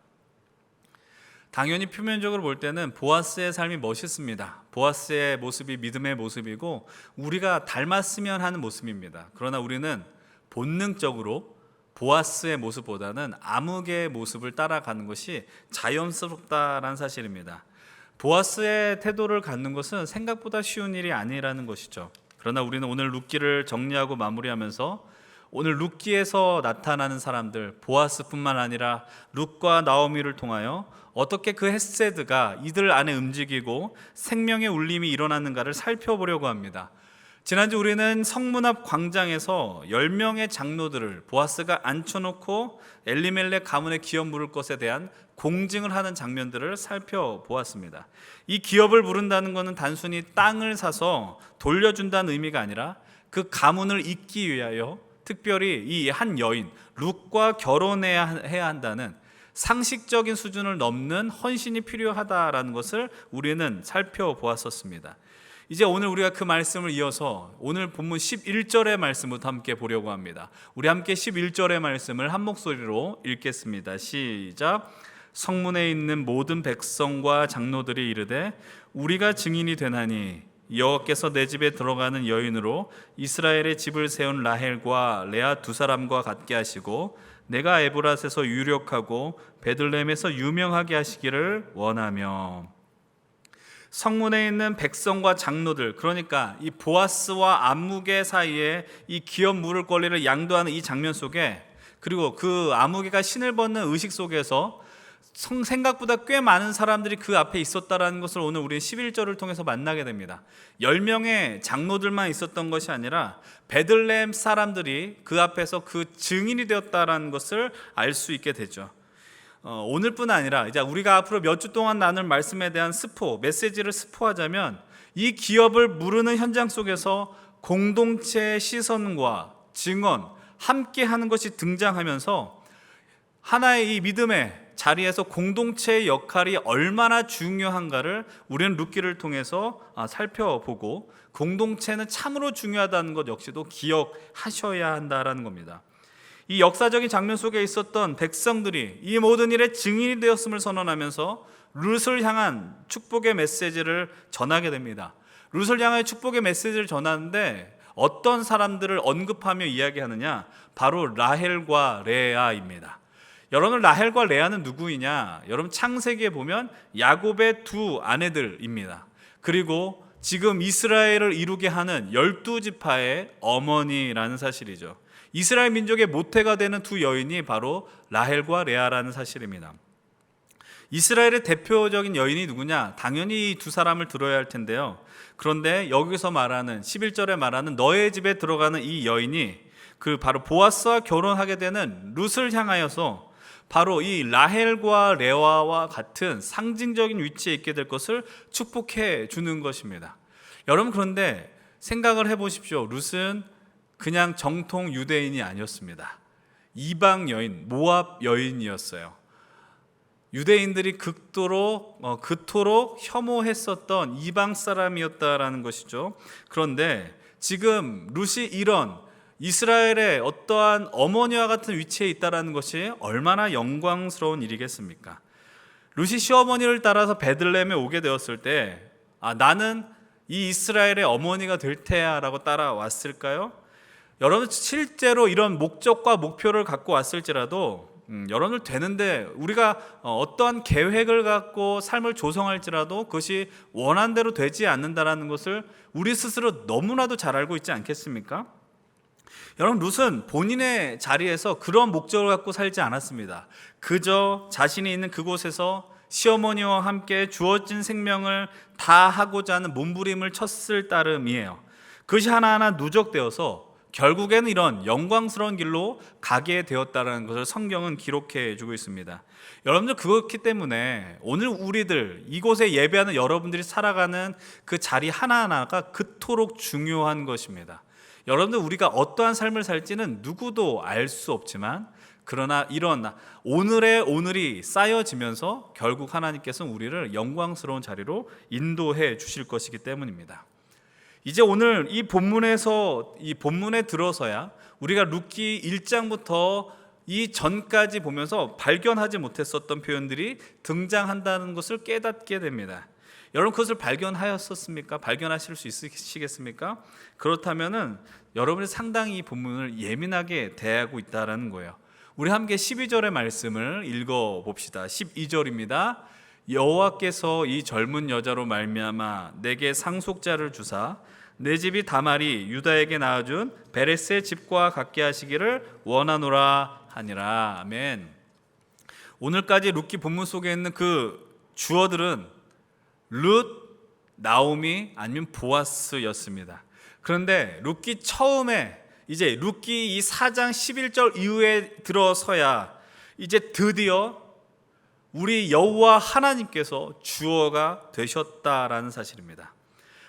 당연히 표면적으로 볼 때는 보아스의 삶이 멋있습니다. 보아스의 모습이 믿음의 모습이고 우리가 닮았으면 하는 모습입니다. 그러나 우리는 본능적으로 보아스의 모습보다는 아무개의 모습을 따라가는 것이 자연스럽다라는 사실입니다. 보아스의 태도를 갖는 것은 생각보다 쉬운 일이 아니라는 것이죠. 그러나 우리는 오늘 룻기를 정리하고 마무리하면서 오늘 룻기에서 나타나는 사람들, 보아스뿐만 아니라 룻과 나오미를 통하여 어떻게 그 헤세드가 이들 안에 움직이고 생명의 울림이 일어나는가를 살펴보려고 합니다. 지난주 우리는 성문 앞 광장에서 10명의 장로들을 보아스가 앉혀놓고 엘리멜렉 가문의 기업 물을 것에 대한 공증을 하는 장면들을 살펴보았습니다. 이 기업을 부른다는 것은 단순히 땅을 사서 돌려준다는 의미가 아니라 그 가문을 잇기 위하여 특별히 이 한 여인 룻과 결혼해야 한다는 상식적인 수준을 넘는 헌신이 필요하다라는 것을 우리는 살펴보았었습니다. 이제 오늘 우리가 그 말씀을 이어서 오늘 본문 11절의 말씀부터 함께 보려고 합니다. 우리 함께 11절의 말씀을 한 목소리로 읽겠습니다. 시작. 성문에 있는 모든 백성과 장로들이 이르되 우리가 증인이 되나니 여호와께서 내 집에 들어가는 여인으로 이스라엘의 집을 세운 라헬과 레아 두 사람과 같게 하시고 내가 에브랏에서 유력하고 베들레헴에서 유명하게 하시기를 원하며. 성문에 있는 백성과 장로들, 그러니까 이 보아스와 아무개 사이에 이 기업 물을 권리를 양도하는 이 장면 속에, 그리고 그 아무개가 신을 벗는 의식 속에서 생각보다 꽤 많은 사람들이 그 앞에 있었다라는 것을 오늘 우리는 11절을 통해서 만나게 됩니다. 10명의 장로들만 있었던 것이 아니라 베들레헴 사람들이 그 앞에서 그 증인이 되었다라는 것을 알 수 있게 되죠. 오늘뿐 아니라 이제 우리가 앞으로 몇 주 동안 나눌 말씀에 대한 메시지를 스포하자면 이 기업을 무르는 현장 속에서 공동체의 시선과 증언 함께 하는 것이 등장하면서 하나의 이 믿음의 자리에서 공동체의 역할이 얼마나 중요한가를 우리는 룻기를 통해서 살펴보고 공동체는 참으로 중요하다는 것 역시도 기억하셔야 한다라는 겁니다. 이 역사적인 장면 속에 있었던 백성들이 이 모든 일의 증인이 되었음을 선언하면서 룻을 향한 축복의 메시지를 전하게 됩니다. 룻을 향한 축복의 메시지를 전하는데 어떤 사람들을 언급하며 이야기하느냐? 바로 라헬과 레아입니다. 여러분, 라헬과 레아는 누구이냐? 여러분, 창세기에 보면 야곱의 두 아내들입니다. 그리고 지금 이스라엘을 이루게 하는 12지파의 어머니라는 사실이죠. 이스라엘 민족의 모태가 되는 두 여인이 바로 라헬과 레아라는 사실입니다. 이스라엘의 대표적인 여인이 누구냐? 당연히 이 두 사람을 들어야 할 텐데요. 그런데 여기서 말하는 11절에 말하는 너의 집에 들어가는 이 여인이 그 바로 보아스와 결혼하게 되는 룻을 향하여서 바로 이 라헬과 레아와 같은 상징적인 위치에 있게 될 것을 축복해 주는 것입니다. 여러분, 그런데 생각을 해보십시오. 룻은 그냥 정통 유대인이 아니었습니다. 이방 여인, 모압 여인이었어요. 유대인들이 그토록 혐오했었던 이방 사람이었다라는 것이죠. 그런데 지금 룻이 이런 이스라엘의 어떠한 어머니와 같은 위치에 있다라는 것이 얼마나 영광스러운 일이겠습니까? 룻이 시어머니를 따라서 베들레헴에 오게 되었을 때 나는 이 이스라엘의 어머니가 될 테야라고 따라왔을까요? 여러분, 실제로 이런 목적과 목표를 갖고 왔을지라도 여러분들 되는데 우리가 어떠한 계획을 갖고 삶을 조성할지라도 그것이 원한대로 되지 않는다라는 것을 우리 스스로 너무나도 잘 알고 있지 않겠습니까? 여러분, 룻은 본인의 자리에서 그런 목적을 갖고 살지 않았습니다. 그저 자신이 있는 그곳에서 시어머니와 함께 주어진 생명을 다하고자 하는 몸부림을 쳤을 따름이에요. 그것이 하나하나 누적되어서 결국에는 이런 영광스러운 길로 가게 되었다는 것을 성경은 기록해 주고 있습니다. 여러분들, 그렇기 때문에 오늘 우리들 이곳에 예배하는 여러분들이 살아가는 그 자리 하나하나가 그토록 중요한 것입니다. 여러분들, 우리가 어떠한 삶을 살지는 누구도 알 수 없지만 그러나 이런 오늘이 쌓여지면서 결국 하나님께서는 우리를 영광스러운 자리로 인도해 주실 것이기 때문입니다. 이제 오늘 이 본문에 들어서야 우리가 룻기 1장부터 이 전까지 보면서 발견하지 못했었던 표현들이 등장한다는 것을 깨닫게 됩니다. 여러분 그것을 발견하였었습니까? 발견하실 수 있으시겠습니까? 그렇다면은 여러분이 상당히 이 본문을 예민하게 대하고 있다라는 거예요. 우리 함께 12절의 말씀을 읽어 봅시다. 12절입니다. 여호와께서 이 젊은 여자로 말미암아 내게 상속자를 주사 내 집이 다말이 유다에게 낳아준 베레스의 집과 같게 하시기를 원하노라 하니라. 아멘. 오늘까지 룻기 본문 속에 있는 그 주어들은 룻, 나오미 아니면 보아스였습니다. 그런데 룻기 처음에 이제 룻기 이 4장 11절 이후에 들어서야 이제 드디어 우리 여호와 하나님께서 주어가 되셨다라는 사실입니다.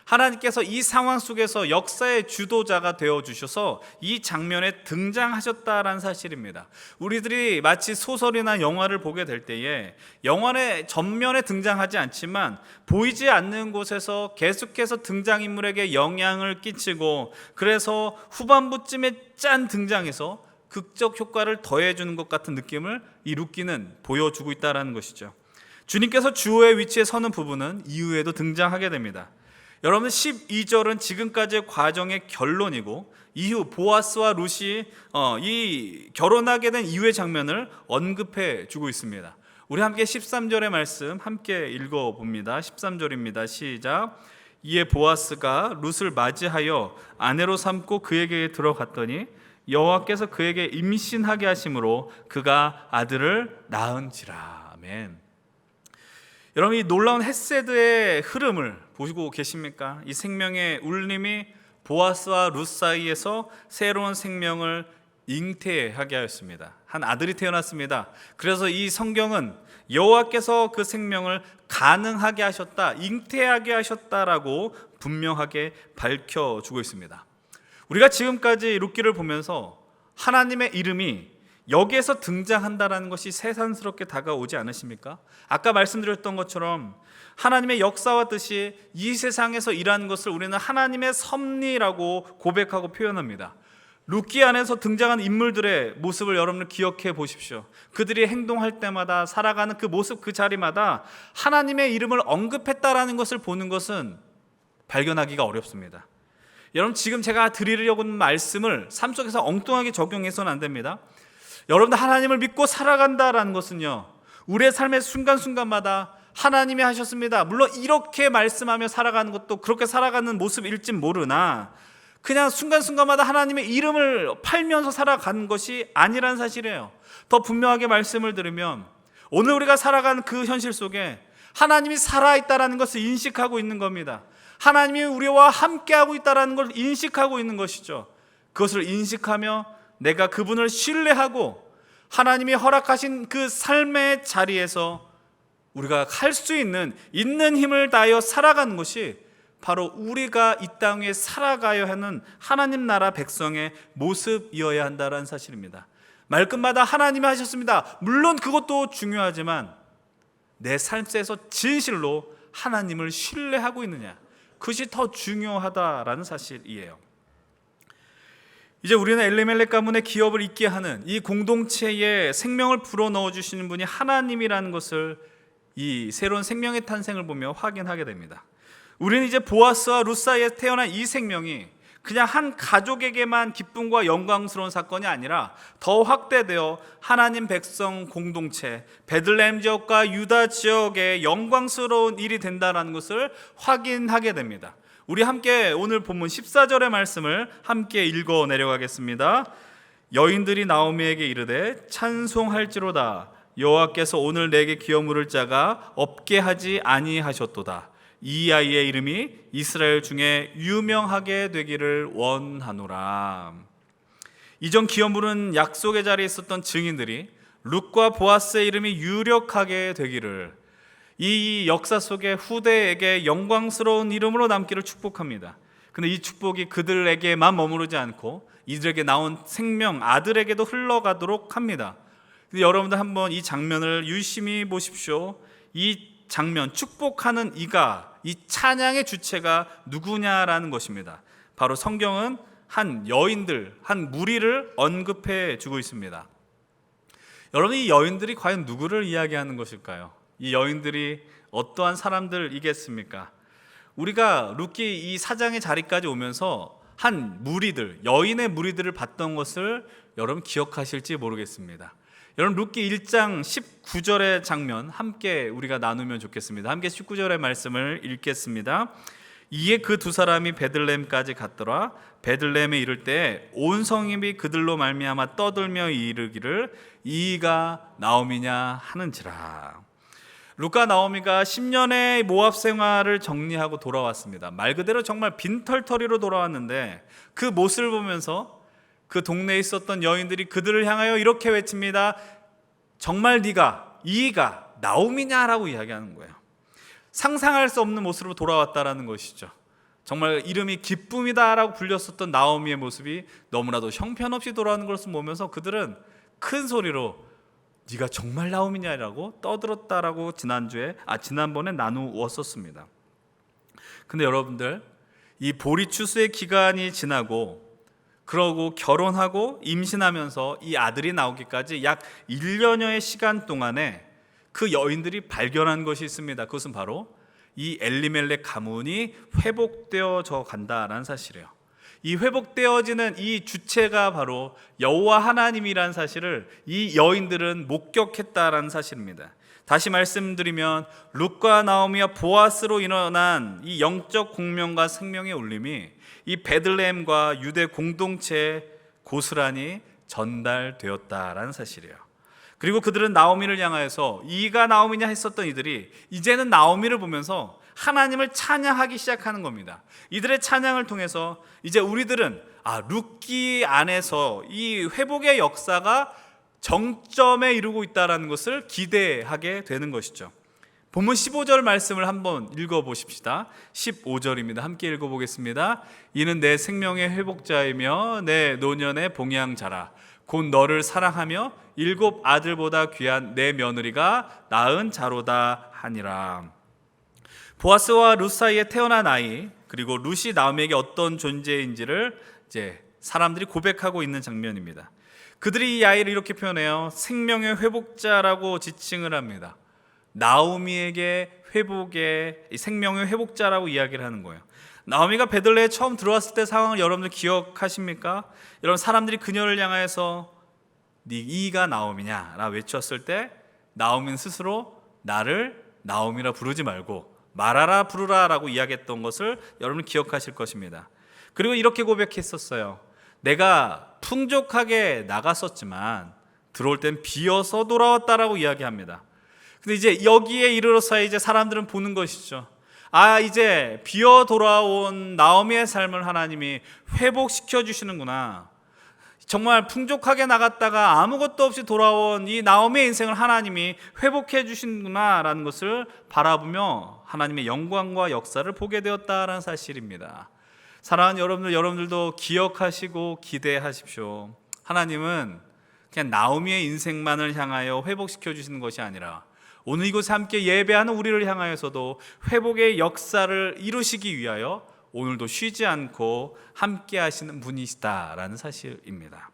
하나님께서 이 상황 속에서 역사의 주도자가 되어 주셔서 이 장면에 등장하셨다라는 사실입니다. 우리들이 마치 소설이나 영화를 보게 될 때에 영화의 전면에 등장하지 않지만 보이지 않는 곳에서 계속해서 등장인물에게 영향을 끼치고 그래서 후반부쯤에 짠 등장해서 극적 효과를 더해주는 것 같은 느낌을 이 룻기는 보여주고 있다는 것이죠. 주님께서 주어의 위치에 서는 부분은 이후에도 등장하게 됩니다. 여러분 12절은 지금까지의 과정의 결론이고 이후 보아스와 룻이 이 결혼하게 된 이후의 장면을 언급해 주고 있습니다. 우리 함께 13절의 말씀 함께 읽어봅니다. 13절입니다. 시작. 이에 보아스가 룻을 맞이하여 아내로 삼고 그에게 들어갔더니 여호와께서 그에게 임신하게 하심으로 그가 아들을 낳은지라. 아멘. 여러분 이 놀라운 헤세드의 흐름을 보시고 계십니까? 이 생명의 울림이 보아스와 룻 사이에서 새로운 생명을 잉태하게 하였습니다. 한 아들이 태어났습니다. 그래서 이 성경은 여호와께서 그 생명을 가능하게 하셨다, 잉태하게 하셨다라고 분명하게 밝혀주고 있습니다. 우리가 지금까지 룻기를 보면서 하나님의 이름이 여기에서 등장한다라는 것이 새삼스럽게 다가오지 않으십니까? 아까 말씀드렸던 것처럼 하나님의 역사와 뜻이 이 세상에서 일하는 것을 우리는 하나님의 섭리라고 고백하고 표현합니다. 룻기 안에서 등장한 인물들의 모습을 여러분들 기억해 보십시오. 그들이 행동할 때마다 살아가는 그 모습 그 자리마다 하나님의 이름을 언급했다라는 것을 보는 것은 발견하기가 어렵습니다. 여러분 지금 제가 드리려고 하는 말씀을 삶 속에서 엉뚱하게 적용해서는 안 됩니다. 여러분들 하나님을 믿고 살아간다라는 것은요 우리의 삶의 순간순간마다 하나님이 하셨습니다. 물론 이렇게 말씀하며 살아가는 것도 그렇게 살아가는 모습일진 모르나 그냥 순간순간마다 하나님의 이름을 팔면서 살아가는 것이 아니라는 사실이에요. 더 분명하게 말씀을 들으면 오늘 우리가 살아가는 그 현실 속에 하나님이 살아있다는 것을 인식하고 있는 겁니다. 하나님이 우리와 함께하고 있다는 걸 인식하고 있는 것이죠. 그것을 인식하며 내가 그분을 신뢰하고 하나님이 허락하신 그 삶의 자리에서 우리가 할 수 있는 힘을 다하여 살아가는 것이 바로 우리가 이 땅에 살아가야 하는 하나님 나라 백성의 모습이어야 한다는 사실입니다. 말끝마다 하나님이 하셨습니다. 물론 그것도 중요하지만 내 삶에서 진실로 하나님을 신뢰하고 있느냐, 그것이 더 중요하다라는 사실이에요. 이제 우리는 엘리멜렉 가문의 기업을 잇게 하는 이 공동체에 생명을 불어넣어 주시는 분이 하나님이라는 것을 이 새로운 생명의 탄생을 보며 확인하게 됩니다. 우리는 이제 보아스와 룻 사이에 태어난 이 생명이 그냥 한 가족에게만 기쁨과 영광스러운 사건이 아니라 더 확대되어 하나님 백성 공동체 베들레헴 지역과 유다 지역의 영광스러운 일이 된다는 것을 확인하게 됩니다. 우리 함께 오늘 본문 14절의 말씀을 함께 읽어 내려가겠습니다. 여인들이 나오미에게 이르되 찬송할지로다 여호와께서 오늘 내게 기업 물을 자가 없게 하지 아니하셨도다. 이 아이의 이름이 이스라엘 중에 유명하게 되기를 원하노라. 이전 기업 물은 약속의 자리에 있었던 증인들이 룻과 보아스의 이름이 유력하게 되기를, 이 역사 속에 후대에게 영광스러운 이름으로 남기를 축복합니다. 근데 이 축복이 그들에게만 머무르지 않고 이들에게 나온 생명 아들에게도 흘러가도록 합니다. 근데 여러분들 한번 이 장면을 유심히 보십시오. 이 장면, 축복하는 이가, 이 찬양의 주체가 누구냐라는 것입니다. 바로 성경은 한 여인들, 한 무리를 언급해 주고 있습니다. 여러분, 이 여인들이 과연 누구를 이야기하는 것일까요? 이 여인들이 어떠한 사람들이겠습니까? 우리가 룻기 이 사장의 자리까지 오면서 한 무리들, 여인의 무리들을 봤던 것을 여러분 기억하실지 모르겠습니다. 여러분, 룻기 1장 19절의 장면 함께 우리가 나누면 좋겠습니다. 함께 19절의 말씀을 읽겠습니다. 이에 그 두 사람이 베들레헴까지 갔더라. 베들레헴에 이를 때 온 성읍이 그들로 말미암아 떠들며 이르기를 이가 나오미냐 하는지라. 룻과 나오미가 10년의 모압 생활을 정리하고 돌아왔습니다. 말 그대로 정말 빈털터리로 돌아왔는데 그 모습을 보면서 그 동네에 있었던 여인들이 그들을 향하여 이렇게 외칩니다. 정말 네가 이가 나오미냐라고 이야기하는 거예요. 상상할 수 없는 모습으로 돌아왔다라는 것이죠. 정말 이름이 기쁨이다라고 불렸었던 나오미의 모습이 너무나도 형편없이 돌아오는 것을 보면서 그들은 큰 소리로 네가 정말 나오미냐라고 떠들었다라고 지난번에 나누었었습니다. 근데 여러분들, 이 보리 추수의 기간이 지나고 그러고 결혼하고 임신하면서 이 아들이 나오기까지 약 1년여의 시간 동안에 그 여인들이 발견한 것이 있습니다. 그것은 바로 이 엘리멜렉 가문이 회복되어져 간다라는 사실이에요. 이 회복되어지는 이 주체가 바로 여호와 하나님이라는 사실을 이 여인들은 목격했다라는 사실입니다. 다시 말씀드리면 룻과 나오미와 보아스로 일어난 이 영적 공명과 생명의 울림이 이 베들레헴과 유대 공동체에 고스란히 전달되었다라는 사실이에요. 그리고 그들은 나오미를 향하여서 이가 나오미냐 했었던 이들이 이제는 나오미를 보면서 하나님을 찬양하기 시작하는 겁니다. 이들의 찬양을 통해서 이제 우리들은 룻기 안에서 이 회복의 역사가 정점에 이르고 있다는 것을 기대하게 되는 것이죠. 본문 15절 말씀을 한번 읽어보십시다. 15절입니다. 함께 읽어보겠습니다. 이는 내 생명의 회복자이며 내 노년의 봉양자라. 곧 너를 사랑하며 7 아들보다 귀한 내 며느리가 낳은 자로다 하니라. 보아스와 룻 사이에 태어난 아이, 그리고 룻이 나오미에게 어떤 존재인지를 이제 사람들이 고백하고 있는 장면입니다. 그들이 이 아이를 이렇게 표현해요. 생명의 회복자라고 지칭을 합니다. 나오미에게 회복의 생명의 회복자라고 이야기를 하는 거예요. 나오미가 베들레헴에 처음 들어왔을 때 상황을 여러분들 기억하십니까? 여러분, 사람들이 그녀를 향해서 네 이가 나오미냐라 외쳤을 때 나오미는 스스로 나를 나오미라 부르지 말고 마라라 부르라라고 이야기했던 것을 여러분 기억하실 것입니다. 그리고 이렇게 고백했었어요. 내가 풍족하게 나갔었지만 들어올 땐 비어서 돌아왔다라고 이야기합니다. 근데 이제 여기에 이르러서 이제 사람들은 보는 것이죠. 이제 비어 돌아온 나오미의 삶을 하나님이 회복시켜 주시는구나. 정말 풍족하게 나갔다가 아무것도 없이 돌아온 이 나오미의 인생을 하나님이 회복해 주시는구나라는 것을 바라보며 하나님의 영광과 역사를 보게 되었다라는 사실입니다. 사랑하는 여러분들, 여러분들도 기억하시고 기대하십시오. 하나님은 그냥 나오미의 인생만을 향하여 회복시켜 주시는 것이 아니라 오늘 이곳에 함께 예배하는 우리를 향하여서도 회복의 역사를 이루시기 위하여 오늘도 쉬지 않고 함께 하시는 분이시다라는 사실입니다.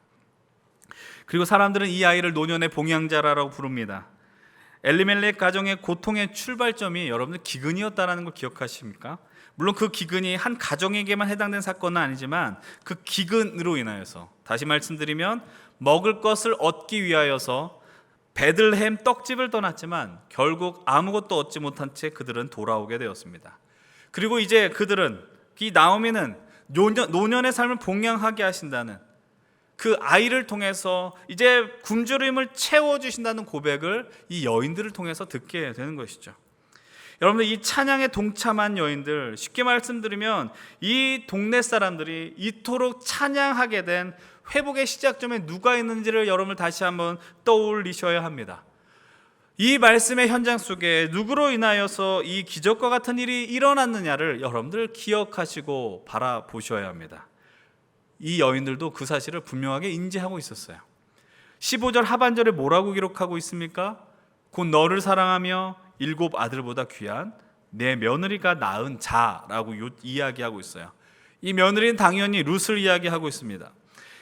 그리고 사람들은 이 아이를 노년의 봉양자라고 부릅니다. 엘리멜렉 가정의 고통의 출발점이 여러분들 기근이었다는 걸 기억하십니까? 물론 그 기근이 한 가정에게만 해당된 사건은 아니지만 그 기근으로 인하여서, 다시 말씀드리면 먹을 것을 얻기 위하여서 베들레헴 떡집을 떠났지만 결국 아무것도 얻지 못한 채 그들은 돌아오게 되었습니다. 그리고 이제 그들은, 이 나오미는 노년의 삶을 봉양하게 하신다는 그 아이를 통해서 이제 굶주림을 채워주신다는 고백을 이 여인들을 통해서 듣게 되는 것이죠. 여러분들, 이 찬양에 동참한 여인들, 쉽게 말씀드리면 이 동네 사람들이 이토록 찬양하게 된 회복의 시작점에 누가 있는지를 여러분들 다시 한번 떠올리셔야 합니다. 이 말씀의 현장 속에 누구로 인하여서 이 기적과 같은 일이 일어났느냐를 여러분들 기억하시고 바라보셔야 합니다. 이 여인들도 그 사실을 분명하게 인지하고 있었어요. 15절 하반절에 뭐라고 기록하고 있습니까? 곧 너를 사랑하며 7 아들보다 귀한 내 며느리가 낳은 자라고 이야기하고 있어요. 이 며느리는 당연히 룻을 이야기하고 있습니다.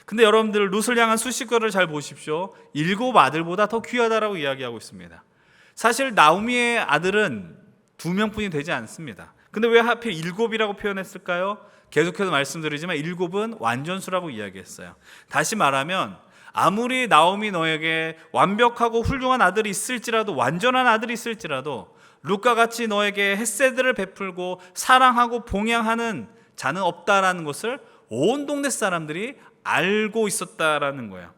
근데 여러분들 룻을 향한 수식어를 잘 보십시오. 7 아들보다 더 귀하다라고 이야기하고 있습니다. 사실 나오미의 아들은 2명뿐이 되지 않습니다. 근데 왜 하필 7이라고 표현했을까요? 계속해서 말씀드리지만 7은 완전수라고 이야기했어요. 다시 말하면 아무리 나오미 너에게 완벽하고 훌륭한 아들이 있을지라도, 완전한 아들이 있을지라도 룻과 같이 너에게 햇새들을 베풀고 사랑하고 봉양하는 자는 없다라는 것을 온 동네 사람들이 알고 있었다라는 거예요.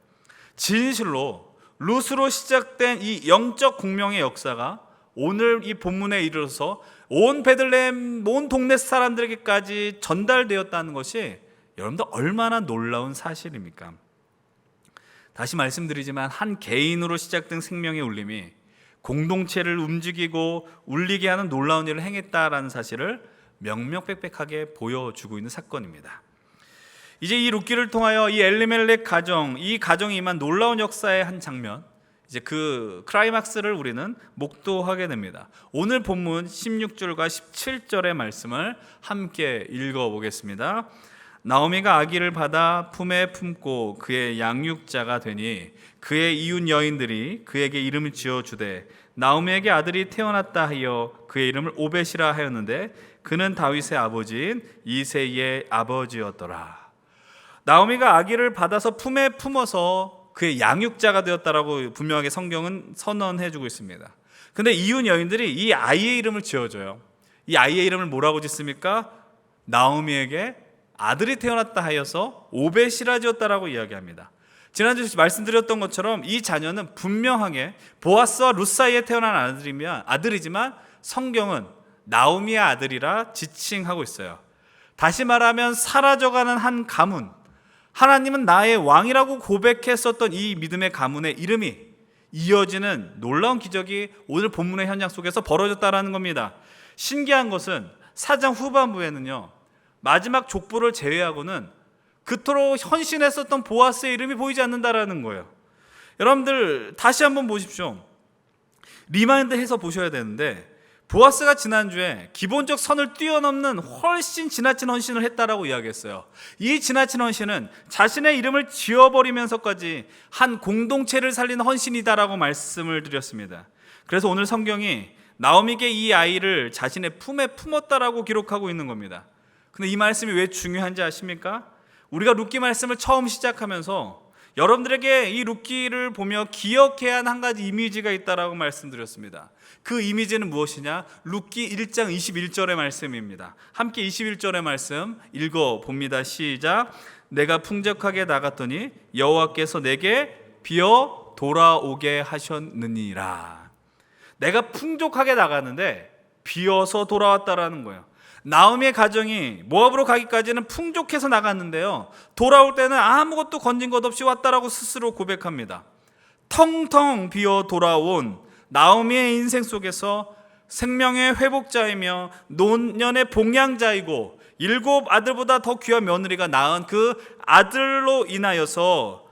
진실로 룻으로 시작된 이 영적 공명의 역사가 오늘 이 본문에 이르러서 온 베들레헴, 온 동네 사람들에게까지 전달되었다는 것이 여러분들 얼마나 놀라운 사실입니까? 다시 말씀드리지만 한 개인으로 시작된 생명의 울림이 공동체를 움직이고 울리게 하는 놀라운 일을 행했다라는 사실을 명명백백하게 보여주고 있는 사건입니다. 이제 이 룻기를 통하여 이 엘리멜렉 가정, 이 가정이 임한 놀라운 역사의 한 장면, 이제 그 클라이막스를 우리는 목도하게 됩니다. 오늘 본문 16절과 17절의 말씀을 함께 읽어보겠습니다. 나오미가 아기를 받아 품에 품고 그의 양육자가 되니 그의 이웃 여인들이 그에게 이름을 지어주되 나오미에게 아들이 태어났다 하여 그의 이름을 오벳이라 하였는데 그는 다윗의 아버지인 이새의 아버지였더라. 나오미가 아기를 받아서 품에 품어서 그의 양육자가 되었다라고 분명하게 성경은 선언해주고 있습니다. 근데 이웃 여인들이 이 아이의 이름을 지어줘요. 이 아이의 이름을 뭐라고 짓습니까? 나오미에게 아들이 태어났다 하여서 오벳이라 지었다라고 이야기합니다. 지난주에 말씀드렸던 것처럼 이 자녀는 분명하게 보아스와 룻 사이에 태어난 아들이지만 성경은 나오미의 아들이라 지칭하고 있어요. 다시 말하면 사라져가는 한 가문, 하나님은 나의 왕이라고 고백했었던 이 믿음의 가문의 이름이 이어지는 놀라운 기적이 오늘 본문의 현장 속에서 벌어졌다라는 겁니다. 신기한 것은 4장 후반부에는요, 마지막 족보를 제외하고는 그토록 헌신했었던 보아스의 이름이 보이지 않는다라는 거예요. 여러분들 다시 한번 보십시오. 리마인드 해서 보셔야 되는데, 보아스가 지난주에 기본적 선을 뛰어넘는 훨씬 지나친 헌신을 했다라고 이야기했어요. 이 지나친 헌신은 자신의 이름을 지어버리면서까지 한 공동체를 살리는 헌신이다라고 말씀을 드렸습니다. 그래서 오늘 성경이 나오미에게 이 아이를 자신의 품에 품었다라고 기록하고 있는 겁니다. 근데 이 말씀이 왜 중요한지 아십니까? 우리가 룻기 말씀을 처음 시작하면서 여러분들에게 이 룻기를 보며 기억해야 하는 한 가지 이미지가 있다라고 말씀드렸습니다. 그 이미지는 무엇이냐? 룻기 1장 21절의 말씀입니다. 함께 21절의 말씀 읽어봅니다. 시작. 내가 풍족하게 나갔더니 여호와께서 내게 비어 돌아오게 하셨느니라. 내가 풍족하게 나갔는데 비어서 돌아왔다라는 거예요. 나오미의 가정이 모압으로 가기까지는 풍족해서 나갔는데요, 돌아올 때는 아무것도 건진 것 없이 왔다라고 스스로 고백합니다. 텅텅 비어 돌아온 나오미의 인생 속에서 생명의 회복자이며 노년의 봉양자이고 7 아들보다 더 귀한 며느리가 낳은 그 아들로 인하여서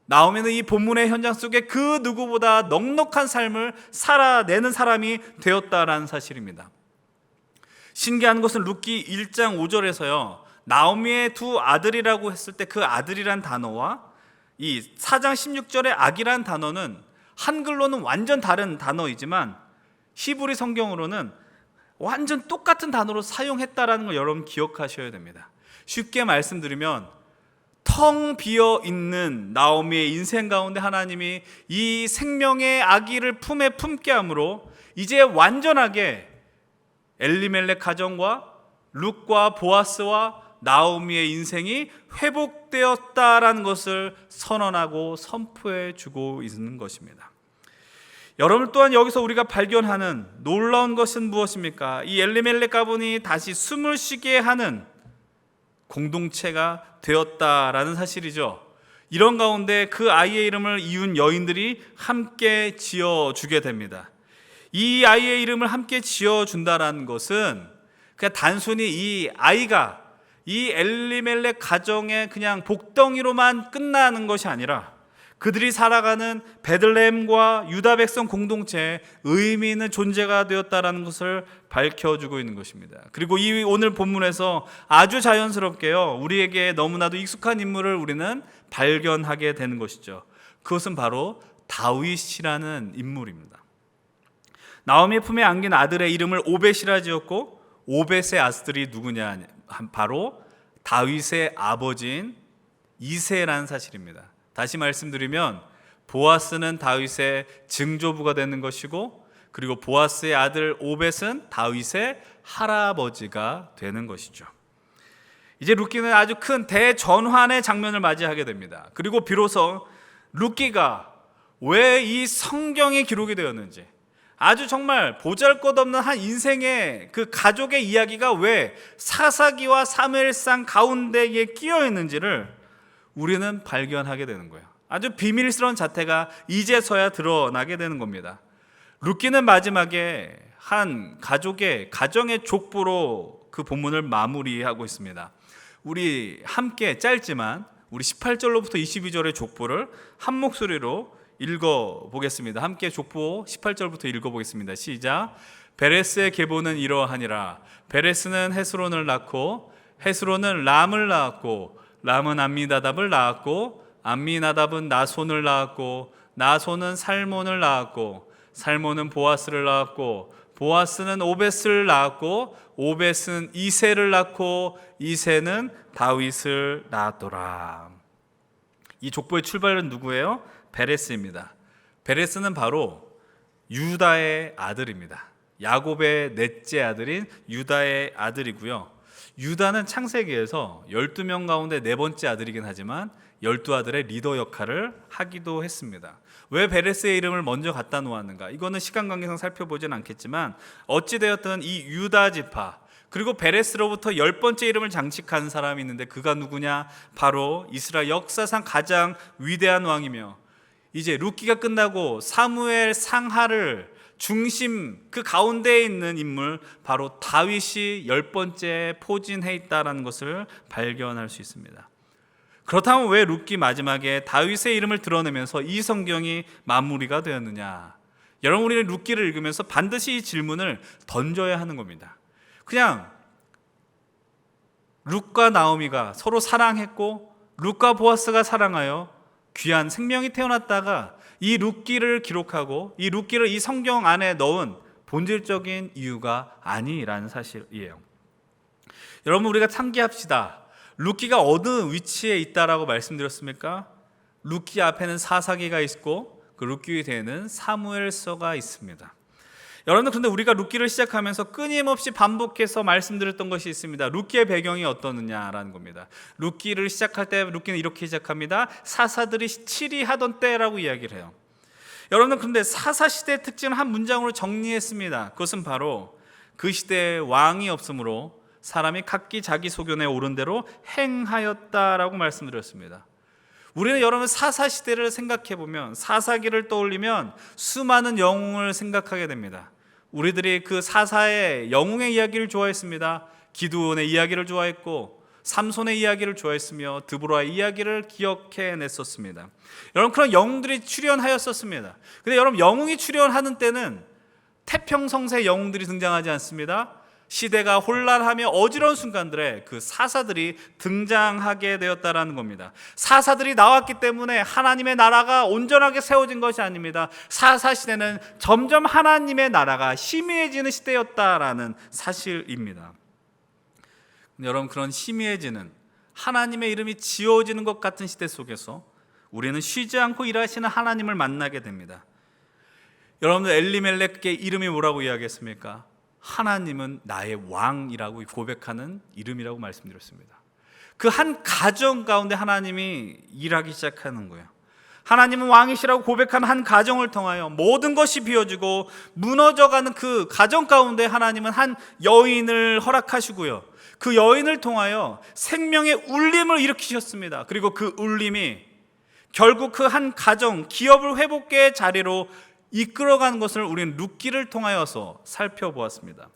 나오미는 이 본문의 현장 속에 그 누구보다 넉넉한 삶을 살아내는 사람이 되었다라는 사실입니다. 신기한 것은 룻기 1장 5절에서요, 나오미의 2 아들이라고 했을 때 그 아들이란 단어와 이 4장 16절의 아기란 단어는 한글로는 완전 다른 단어이지만 히브리 성경으로는 완전 똑같은 단어로 사용했다라는 걸 여러분 기억하셔야 됩니다. 쉽게 말씀드리면 텅 비어 있는 나오미의 인생 가운데 하나님이 이 생명의 아기를 품에 품게 함으로 이제 완전하게 엘리멜렉 가정과 룻과 보아스와 나오미의 인생이 회복되었다라는 것을 선언하고 선포해 주고 있는 것입니다. 여러분 또한 여기서 우리가 발견하는 놀라운 것은 무엇입니까? 이 엘리멜렉 가문이 다시 숨을 쉬게 하는 공동체가 되었다라는 사실이죠. 이런 가운데 그 아이의 이름을 이웃 여인들이 함께 지어주게 됩니다. 이 아이의 이름을 함께 지어준다라는 것은 그냥 단순히 이 아이가 이 엘리멜렉 가정의 그냥 복덩이로만 끝나는 것이 아니라 그들이 살아가는 베들레헴과 유다 백성 공동체의 의미 있는 존재가 되었다라는 것을 밝혀주고 있는 것입니다. 그리고 이 오늘 본문에서 아주 자연스럽게요, 우리에게 너무나도 익숙한 인물을 우리는 발견하게 되는 것이죠. 그것은 바로 다윗이라는 인물입니다. 나오미의 품에 안긴 아들의 이름을 오벳이라 지었고, 오벳의 아들이 누구냐? 바로 다윗의 아버지인 이새라는 사실입니다. 다시 말씀드리면 보아스는 다윗의 증조부가 되는 것이고, 그리고 보아스의 아들 오벳은 다윗의 할아버지가 되는 것이죠. 이제 룻기는 아주 큰 대전환의 장면을 맞이하게 됩니다. 그리고 비로소 룻기가 왜 이 성경에 기록이 되었는지, 아주 정말 보잘것없는 한 인생의 그 가족의 이야기가 왜 사사기와 사무엘상 가운데에 끼어 있는지를 우리는 발견하게 되는 거예요. 아주 비밀스러운 자태가 이제서야 드러나게 되는 겁니다. 룻기는 마지막에 한 가정의 족보로 그 본문을 마무리하고 있습니다. 우리 함께 짧지만 우리 18절로부터 22절의 족보를 한 목소리로 읽어보겠습니다. 함께 족보 18절부터 읽어보겠습니다. 시작. 베레스의 계보는 이러하니라. 베레스는 헤스론을 낳고, 헤스론은 람을 낳았고, 람은 암미나답을 낳았고, 암미나답은 나손을 낳았고, 나손은 살몬을 낳았고, 살몬은 보아스를 낳았고, 보아스는 오벳을 낳았고, 오벳은 이새를 낳고, 이새는 다윗을 낳았더라. 이 족보의 출발은 누구예요? 베레스입니다. 베레스는 바로 유다의 아들입니다. 야곱의 넷째 아들인 유다의 아들이고요. 유다는 창세기에서 12명 가운데 네 번째 아들이긴 하지만 12아들의 리더 역할을 하기도 했습니다. 왜 베레스의 이름을 먼저 갖다 놓았는가? 이거는 시간 관계상 살펴보진 않겠지만 어찌되었든 이 유다 지파, 그리고 베레스로부터 10번째 이름을 장식한 사람이 있는데 그가 누구냐? 바로 이스라엘 역사상 가장 위대한 왕이며, 이제 룻기가 끝나고 사무엘 상하를 중심 그 가운데에 있는 인물, 바로 다윗이 10번째 포진해 있다는 것을 발견할 수 있습니다. 그렇다면 왜 룻기 마지막에 다윗의 이름을 드러내면서 이 성경이 마무리가 되었느냐? 여러분, 우리는 룻기를 읽으면서 반드시 이 질문을 던져야 하는 겁니다. 그냥 룻과 나오미가 서로 사랑했고, 룻과 보아스가 사랑하여 귀한 생명이 태어났다가 이 룻기를 기록하고 이 룻기를 이 성경 안에 넣은 본질적인 이유가 아니라는 사실이에요. 여러분, 우리가 상기합시다. 룻기가 어느 위치에 있다라고 말씀드렸습니까? 룻기 앞에는 사사기가 있고 그 룻기 뒤에는 사무엘서가 있습니다. 여러분, 그런데 우리가 룻기를 시작하면서 끊임없이 반복해서 말씀드렸던 것이 있습니다. 룻기의 배경이 어떠느냐라는 겁니다. 룻기를 시작할 때 룻기는 이렇게 시작합니다. 사사들이 치리하던 때라고 이야기를 해요. 여러분, 그런데 사사 시대의 특징을 한 문장으로 정리했습니다. 그것은 바로 그 시대에 왕이 없으므로 사람이 각기 자기 소견에 오른 대로 행하였다라고 말씀드렸습니다. 우리는 여러분 사사 시대를 생각해 보면, 사사기를 떠올리면 수많은 영웅을 생각하게 됩니다. 우리들이 그 사사의 영웅의 이야기를 좋아했습니다. 기드온의 이야기를 좋아했고, 삼손의 이야기를 좋아했으며, 드보라의 이야기를 기억해냈었습니다. 여러분, 그런 영웅들이 출연하였었습니다. 근데 여러분, 영웅이 출연하는 때는 태평성세 영웅들이 등장하지 않습니다. 시대가 혼란하며 어지러운 순간들에 그 사사들이 등장하게 되었다라는 겁니다. 사사들이 나왔기 때문에 하나님의 나라가 온전하게 세워진 것이 아닙니다. 사사 시대는 점점 하나님의 나라가 희미해지는 시대였다라는 사실입니다. 여러분, 그런 희미해지는 하나님의 이름이 지어지는 것 같은 시대 속에서 우리는 쉬지 않고 일하시는 하나님을 만나게 됩니다. 여러분들, 엘리멜렉의 이름이 뭐라고 이야기했습니까? 하나님은 나의 왕이라고 고백하는 이름이라고 말씀드렸습니다. 그 한 가정 가운데 하나님이 일하기 시작하는 거예요. 하나님은 왕이시라고 고백하는 한 가정을 통하여 모든 것이 비워지고 무너져가는 그 가정 가운데 하나님은 한 여인을 허락하시고요, 그 여인을 통하여 생명의 울림을 일으키셨습니다. 그리고 그 울림이 결국 그 한 가정, 기업을 회복의 자리로 이끌어가는 것을 우리는 룻기를 통하여서 살펴보았습니다.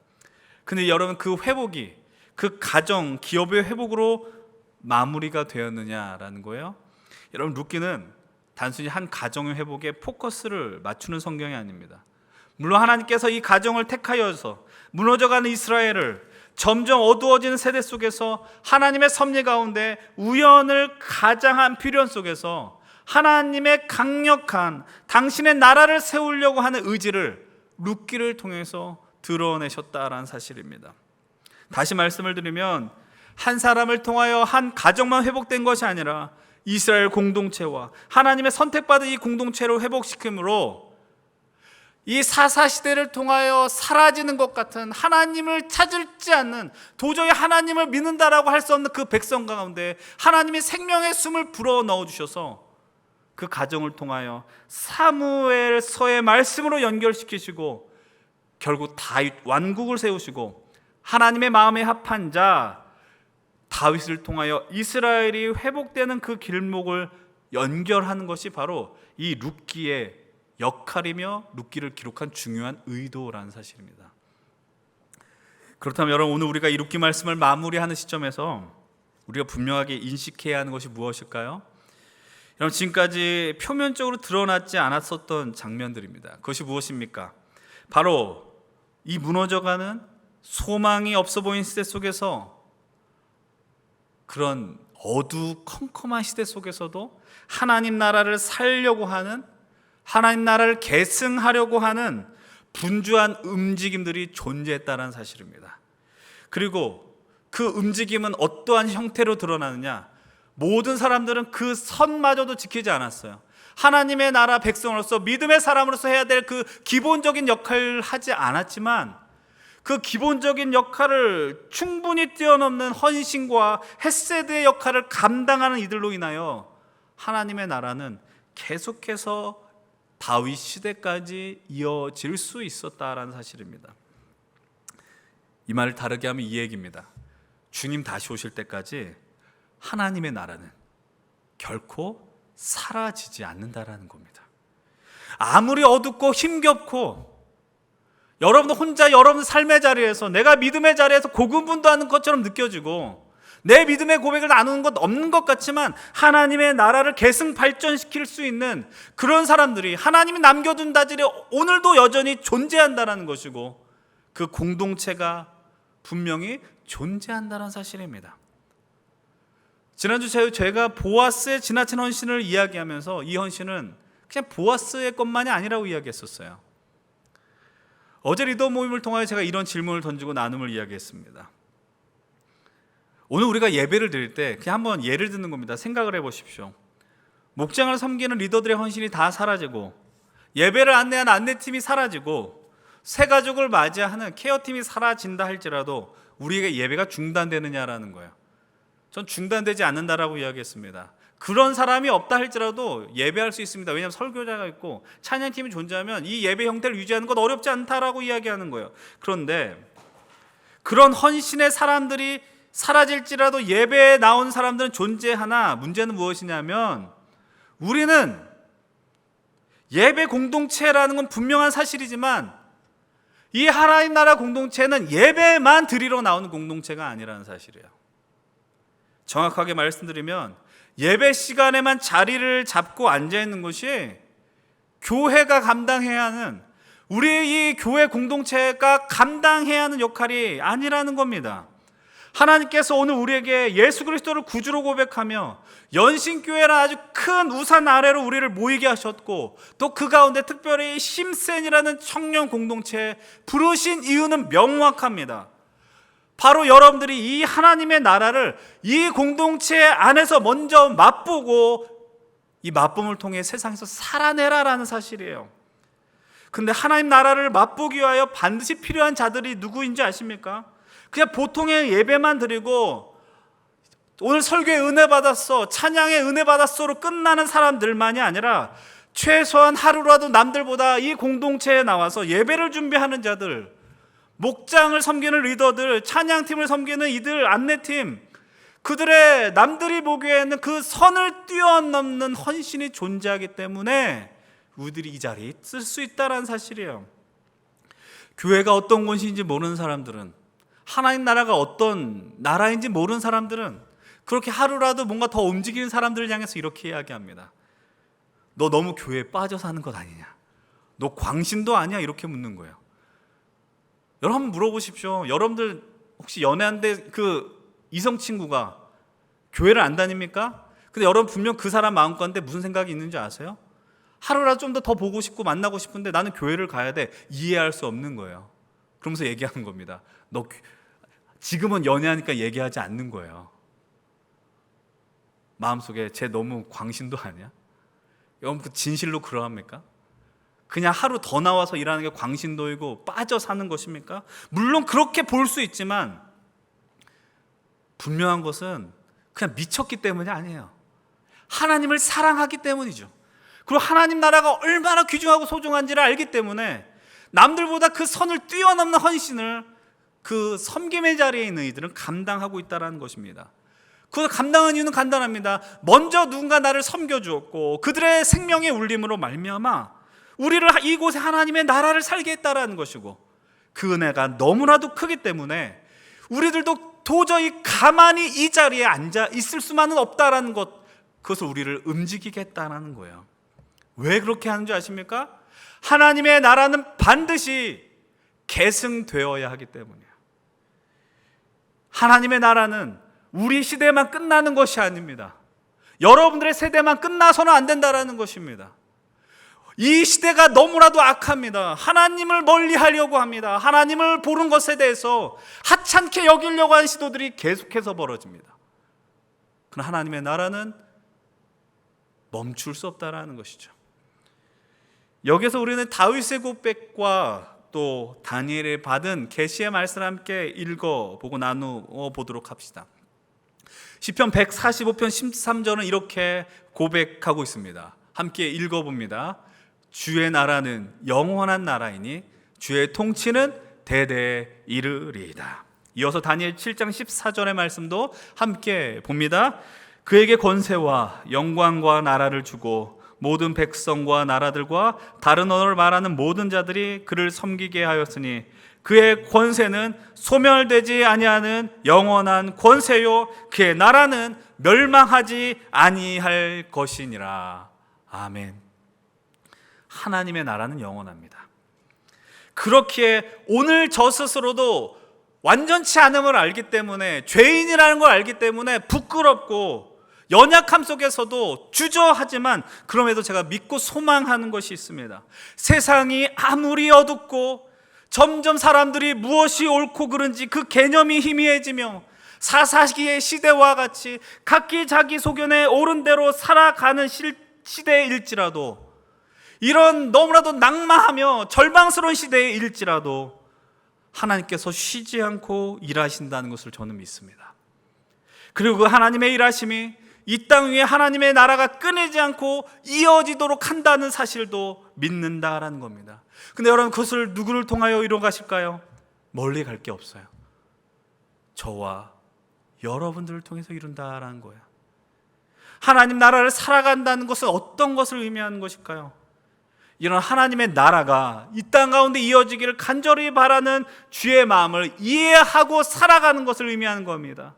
근데 여러분, 그 회복이 그 가정, 기업의 회복으로 마무리가 되었느냐라는 거예요. 여러분, 룻기는 단순히 한 가정의 회복에 포커스를 맞추는 성경이 아닙니다. 물론 하나님께서 이 가정을 택하여서 무너져가는 이스라엘을 점점 어두워지는 세대 속에서 하나님의 섭리 가운데 우연을 가장한 필연 속에서 하나님의 강력한 당신의 나라를 세우려고 하는 의지를 룻기를 통해서 드러내셨다라는 사실입니다. 다시 말씀을 드리면 한 사람을 통하여 한 가정만 회복된 것이 아니라 이스라엘 공동체와 하나님의 선택받은 이 공동체를 회복시킴으로 이 사사시대를 통하여 사라지는 것 같은 하나님을 찾을지 않는, 도저히 하나님을 믿는다라고 할 수 없는 그 백성 가운데 하나님이 생명의 숨을 불어 넣어주셔서 그 가정을 통하여 사무엘서의 말씀으로 연결시키시고 결국 다윗 왕국을 세우시고 하나님의 마음에 합한 자 다윗을 통하여 이스라엘이 회복되는 그 길목을 연결하는 것이 바로 이 룻기의 역할이며 룻기를 기록한 중요한 의도라는 사실입니다. 그렇다면 여러분, 오늘 우리가 이 룻기 말씀을 마무리하는 시점에서 우리가 분명하게 인식해야 하는 것이 무엇일까요? 여러분, 지금까지 표면적으로 드러나지 않았었던 장면들입니다. 그것이 무엇입니까? 바로 이 무너져가는 소망이 없어 보이는 시대 속에서, 그런 어두컴컴한 시대 속에서도 하나님 나라를 살려고 하는, 하나님 나라를 계승하려고 하는 분주한 움직임들이 존재했다는 사실입니다. 그리고 그 움직임은 어떠한 형태로 드러나느냐? 모든 사람들은 그 선마저도 지키지 않았어요. 하나님의 나라 백성으로서 믿음의 사람으로서 해야 될 그 기본적인 역할을 하지 않았지만 그 기본적인 역할을 충분히 뛰어넘는 헌신과 헤세드의 역할을 감당하는 이들로 인하여 하나님의 나라는 계속해서 다윗 시대까지 이어질 수 있었다라는 사실입니다. 이 말을 다르게 하면 이 얘기입니다. 주님 다시 오실 때까지 하나님의 나라는 결코 사라지지 않는다라는 겁니다. 아무리 어둡고 힘겹고 여러분 혼자 여러분 삶의 자리에서, 내가 믿음의 자리에서 고군분투하는 것처럼 느껴지고 내 믿음의 고백을 나누는 것 없는 것 같지만 하나님의 나라를 계승 발전시킬 수 있는 그런 사람들이 하나님이 남겨둔 자들이 오늘도 여전히 존재한다는 것이고, 그 공동체가 분명히 존재한다는 사실입니다. 지난주 제가 보아스의 지나친 헌신을 이야기하면서 이 헌신은 그냥 보아스의 것만이 아니라고 이야기했었어요. 어제 리더 모임을 통하여 제가 이런 질문을 던지고 나눔을 이야기했습니다. 오늘 우리가 예배를 드릴 때 그냥 한번 예를 드는 겁니다. 생각을 해보십시오. 목장을 섬기는 리더들의 헌신이 다 사라지고 예배를 안내하는 안내팀이 사라지고 새 가족을 맞이하는 케어팀이 사라진다 할지라도 우리에게 예배가 중단되느냐라는 거예요. 전 중단되지 않는다라고 이야기했습니다. 그런 사람이 없다 할지라도 예배할 수 있습니다. 왜냐하면 설교자가 있고 찬양팀이 존재하면 이 예배 형태를 유지하는 것 어렵지 않다라고 이야기하는 거예요. 그런데 그런 헌신의 사람들이 사라질지라도 예배에 나온 사람들은 존재하나 문제는 무엇이냐면, 우리는 예배 공동체라는 건 분명한 사실이지만 이 하나님 나라 공동체는 예배만 드리러 나오는 공동체가 아니라는 사실이에요. 정확하게 말씀드리면 예배 시간에만 자리를 잡고 앉아있는 것이 교회가 감당해야 하는, 우리 이 교회 공동체가 감당해야 하는 역할이 아니라는 겁니다. 하나님께서 오늘 우리에게 예수 그리스도를 구주로 고백하며 연신교회라는 아주 큰 우산 아래로 우리를 모이게 하셨고, 또 그 가운데 특별히 심센이라는 청년 공동체에 부르신 이유는 명확합니다. 바로 여러분들이 이 하나님의 나라를 이 공동체 안에서 먼저 맛보고 이 맛봄을 통해 세상에서 살아내라라는 사실이에요. 근데 하나님 나라를 맛보기 위하여 반드시 필요한 자들이 누구인지 아십니까? 그냥 보통의 예배만 드리고 오늘 설교에 은혜 받았어, 찬양에 은혜 받았어로 끝나는 사람들만이 아니라 최소한 하루라도 남들보다 이 공동체에 나와서 예배를 준비하는 자들, 목장을 섬기는 리더들, 찬양팀을 섬기는 이들, 안내팀, 그들의 남들이 보기에는 그 선을 뛰어넘는 헌신이 존재하기 때문에 우리들이 이 자리에 있을 수 있다는 사실이에요. 교회가 어떤 곳인지 모르는 사람들은, 하나님 나라가 어떤 나라인지 모르는 사람들은 그렇게 하루라도 뭔가 더 움직이는 사람들을 향해서 이렇게 이야기합니다. 너 너무 교회에 빠져 사는 것 아니냐? 너 광신도 아니야? 이렇게 묻는 거예요. 여러분 한번 물어보십시오. 여러분들 혹시 연애하는데 그 이성 친구가 교회를 안 다닙니까? 근데 여러분 분명 그 사람 마음 가운데 무슨 생각이 있는지 아세요? 하루라도 좀 더 보고 싶고 만나고 싶은데 나는 교회를 가야 돼. 이해할 수 없는 거예요. 그러면서 얘기하는 겁니다. 너 지금은 연애하니까 얘기하지 않는 거예요. 마음속에 쟤 너무 광신도 아니야? 여러분 그 진실로 그러합니까? 그냥 하루 더 나와서 일하는 게 광신도이고 빠져 사는 것입니까? 물론 그렇게 볼 수 있지만 분명한 것은 그냥 미쳤기 때문이 아니에요. 하나님을 사랑하기 때문이죠. 그리고 하나님 나라가 얼마나 귀중하고 소중한지를 알기 때문에 남들보다 그 선을 뛰어넘는 헌신을 그 섬김의 자리에 있는 이들은 감당하고 있다는 것입니다. 그 감당한 이유는 간단합니다. 먼저 누군가 나를 섬겨주었고 그들의 생명의 울림으로 말미암아 우리를 이곳에 하나님의 나라를 살게 했다라는 것이고 그 은혜가 너무나도 크기 때문에 우리들도 도저히 가만히 이 자리에 앉아 있을 수만은 없다라는 것, 그것을 우리를 움직이게 했다는 거예요. 왜 그렇게 하는 줄 아십니까? 하나님의 나라는 반드시 계승되어야 하기 때문이에요. 하나님의 나라는 우리 시대만 끝나는 것이 아닙니다. 여러분들의 세대만 끝나서는 안 된다라는 것입니다. 이 시대가 너무나도 악합니다. 하나님을 멀리하려고 합니다. 하나님을 보는 것에 대해서 하찮게 여기려고 하는 시도들이 계속해서 벌어집니다. 그러나 하나님의 나라는 멈출 수 없다라는 것이죠. 여기서 우리는 다윗의 고백과 또 다니엘이 받은 계시의 말씀을 함께 읽어보고 나누어 보도록 합시다. 시편 145편 13절은 이렇게 고백하고 있습니다. 함께 읽어봅니다. 주의 나라는 영원한 나라이니 주의 통치는 대대에 이르리이다. 이어서 다니엘 7장 14절의 말씀도 함께 봅니다. 그에게 권세와 영광과 나라를 주고 모든 백성과 나라들과 다른 언어를 말하는 모든 자들이 그를 섬기게 하였으니 그의 권세는 소멸되지 아니하는 영원한 권세요 그의 나라는 멸망하지 아니할 것이니라. 아멘. 하나님의 나라는 영원합니다. 그렇기에 오늘 저 스스로도 완전치 않음을 알기 때문에, 죄인이라는 걸 알기 때문에 부끄럽고 연약함 속에서도 주저하지만 그럼에도 제가 믿고 소망하는 것이 있습니다. 세상이 아무리 어둡고 점점 사람들이 무엇이 옳고 그른지 그 개념이 희미해지며 사사기의 시대와 같이 각기 자기 소견에 옳은 대로 살아가는 시대일지라도, 이런 너무나도 낙마하며 절망스러운 시대일지라도 하나님께서 쉬지 않고 일하신다는 것을 저는 믿습니다. 그리고 그 하나님의 일하심이 이 땅 위에 하나님의 나라가 끊이지 않고 이어지도록 한다는 사실도 믿는다라는 겁니다. 근데 여러분, 그것을 누구를 통하여 이루어 가실까요? 멀리 갈 게 없어요. 저와 여러분들을 통해서 이룬다라는 거예요. 하나님 나라를 살아간다는 것은 어떤 것을 의미하는 것일까요? 이런 하나님의 나라가 이 땅 가운데 이어지기를 간절히 바라는 주의 마음을 이해하고 살아가는 것을 의미하는 겁니다.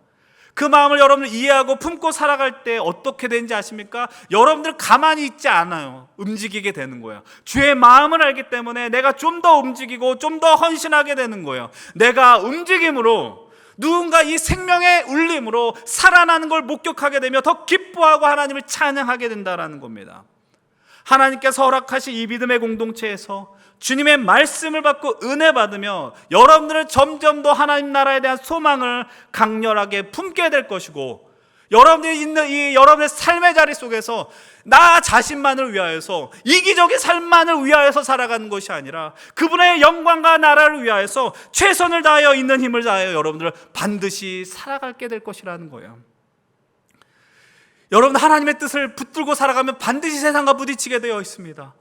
그 마음을 여러분들 이해하고 품고 살아갈 때 어떻게 되는지 아십니까? 여러분들 가만히 있지 않아요. 움직이게 되는 거예요. 주의 마음을 알기 때문에 내가 좀 더 움직이고 좀 더 헌신하게 되는 거예요. 내가 움직임으로 누군가 이 생명의 울림으로 살아나는 걸 목격하게 되며 더 기뻐하고 하나님을 찬양하게 된다는 겁니다. 하나님께서 허락하신 이 믿음의 공동체에서 주님의 말씀을 받고 은혜 받으며 여러분들은 점점 더 하나님 나라에 대한 소망을 강렬하게 품게 될 것이고, 여러분들이 있는 이 여러분의 삶의 자리 속에서 나 자신만을 위하여서, 이기적인 삶만을 위하여서 살아가는 것이 아니라 그분의 영광과 나라를 위하여서 최선을 다하여 있는 힘을 다하여 여러분들은 반드시 살아가게 될 것이라는 거예요. 여러분, 하나님의 뜻을 붙들고 살아가면 반드시 세상과 부딪히게 되어 있습니다.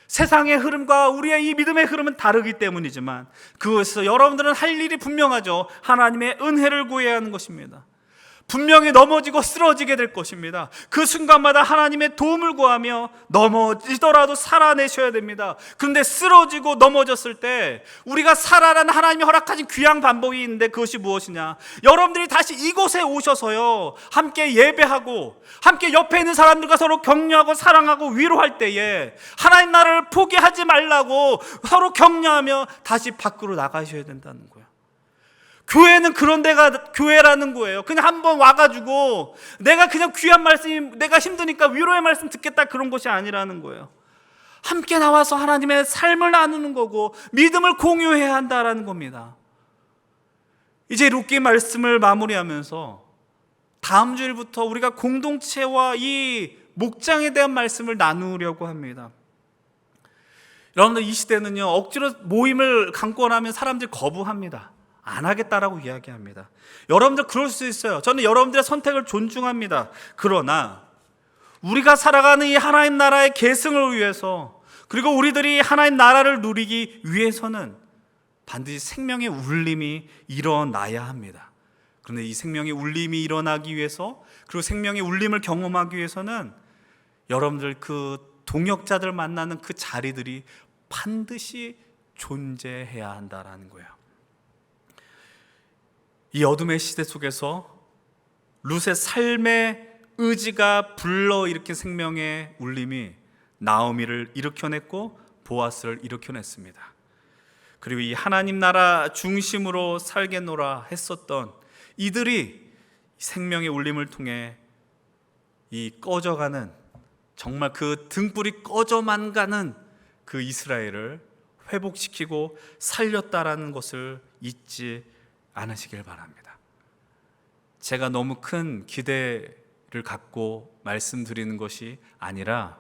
세상의 흐름과 우리의 이 믿음의 흐름은 다르기 때문이지만 그것에서 여러분들은 할 일이 분명하죠. 하나님의 은혜를 구해야 하는 것입니다. 분명히 넘어지고 쓰러지게 될 것입니다. 그 순간마다 하나님의 도움을 구하며 넘어지더라도 살아내셔야 됩니다. 그런데 쓰러지고 넘어졌을 때 우리가 살아라는 하나님이 허락하신 귀한 방법이 있는데 그것이 무엇이냐? 여러분들이 다시 이곳에 오셔서요, 함께 예배하고 함께 옆에 있는 사람들과 서로 격려하고 사랑하고 위로할 때에 하나님 나라를 포기하지 말라고 서로 격려하며 다시 밖으로 나가셔야 된다는 거예요. 교회는 그런 데가 교회라는 거예요. 그냥 한번 와가지고 내가 그냥 귀한 말씀, 내가 힘드니까 위로의 말씀 듣겠다, 그런 것이 아니라는 거예요. 함께 나와서 하나님의 삶을 나누는 거고 믿음을 공유해야 한다라는 겁니다. 이제 룻기 말씀을 마무리하면서 다음 주일부터 우리가 공동체와 이 목장에 대한 말씀을 나누려고 합니다. 여러분들, 이 시대는요, 억지로 모임을 강권하면 사람들이 거부합니다. 안 하겠다라고 이야기합니다. 여러분들 그럴 수 있어요. 저는 여러분들의 선택을 존중합니다. 그러나 우리가 살아가는 이 하나님 나라의 계승을 위해서, 그리고 우리들이 하나님 나라를 누리기 위해서는 반드시 생명의 울림이 일어나야 합니다. 그런데 이 생명의 울림이 일어나기 위해서, 그리고 생명의 울림을 경험하기 위해서는 여러분들 그 동역자들 만나는 그 자리들이 반드시 존재해야 한다라는 거예요. 이 어둠의 시대 속에서 룻의 삶의 의지가 불러일으킨 생명의 울림이 나오미를 일으켜냈고 보아스를 일으켜냈습니다. 그리고 이 하나님 나라 중심으로 살겠노라 했었던 이들이 생명의 울림을 통해 이 꺼져가는, 정말 그 등불이 꺼져만 가는 그 이스라엘을 회복시키고 살렸다라는 것을 잊지 않으시길 바랍니다. 제가 너무 큰 기대를 갖고 말씀드리는 것이 아니라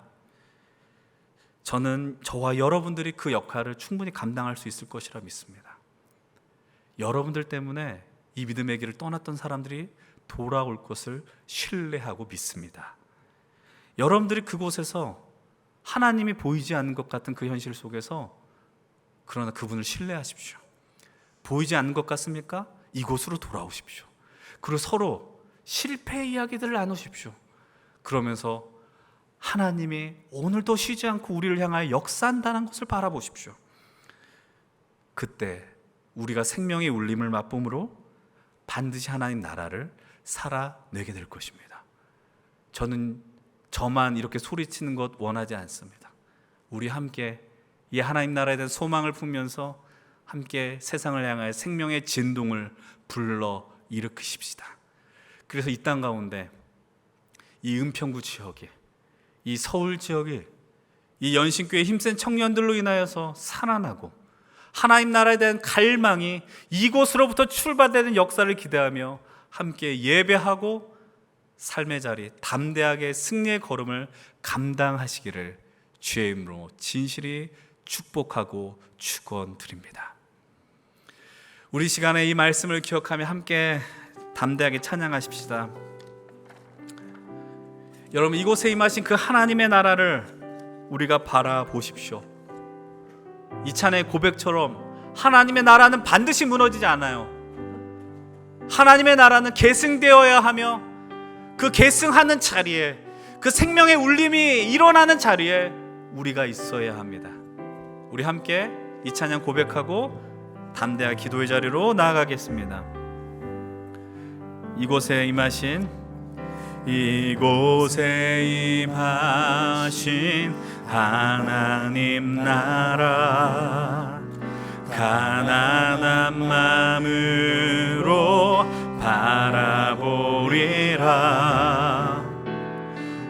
저는 저와 여러분들이 그 역할을 충분히 감당할 수 있을 것이라 믿습니다. 여러분들 때문에 이 믿음의 길을 떠났던 사람들이 돌아올 것을 신뢰하고 믿습니다. 여러분들이 그곳에서 하나님이 보이지 않는 것 같은 그 현실 속에서, 그러나 그분을 신뢰하십시오. 보이지 않는 것 같습니까? 이곳으로 돌아오십시오. 그리고 서로 실패 이야기들을 나누십시오. 그러면서 하나님이 오늘도 쉬지 않고 우리를 향하여 역사한다는 것을 바라보십시오. 그때 우리가 생명의 울림을 맛봄으로 반드시 하나님 나라를 살아내게 될 것입니다. 저는 저만 이렇게 소리치는 것 원하지 않습니다. 우리 함께 이 하나님 나라에 대한 소망을 품면서 함께 세상을 향하여 생명의 진동을 불러 일으키십시다. 그래서 이 땅 가운데 이 은평구 지역에, 이 서울 지역에 이 연신교회 힘센 청년들로 인하여서 살아나고 하나님 나라에 대한 갈망이 이곳으로부터 출발되는 역사를 기대하며 함께 예배하고 삶의 자리 담대하게 승리의 걸음을 감당하시기를 주의 이름으로 진실이 축복하고 축원드립니다. 우리 시간에 이 말씀을 기억하며 함께 담대하게 찬양하십시다. 여러분, 이곳에 임하신 그 하나님의 나라를 우리가 바라보십시오. 이찬의 고백처럼 하나님의 나라는 반드시 무너지지 않아요. 하나님의 나라는 계승되어야 하며 그 계승하는 자리에, 그 생명의 울림이 일어나는 자리에 우리가 있어야 합니다. 우리 함께 이 찬양 고백하고 담대한 기도의 자리로 나아가겠습니다. 이곳에 임하신 하나님 나라, 가난한 마음으로 바라보리라.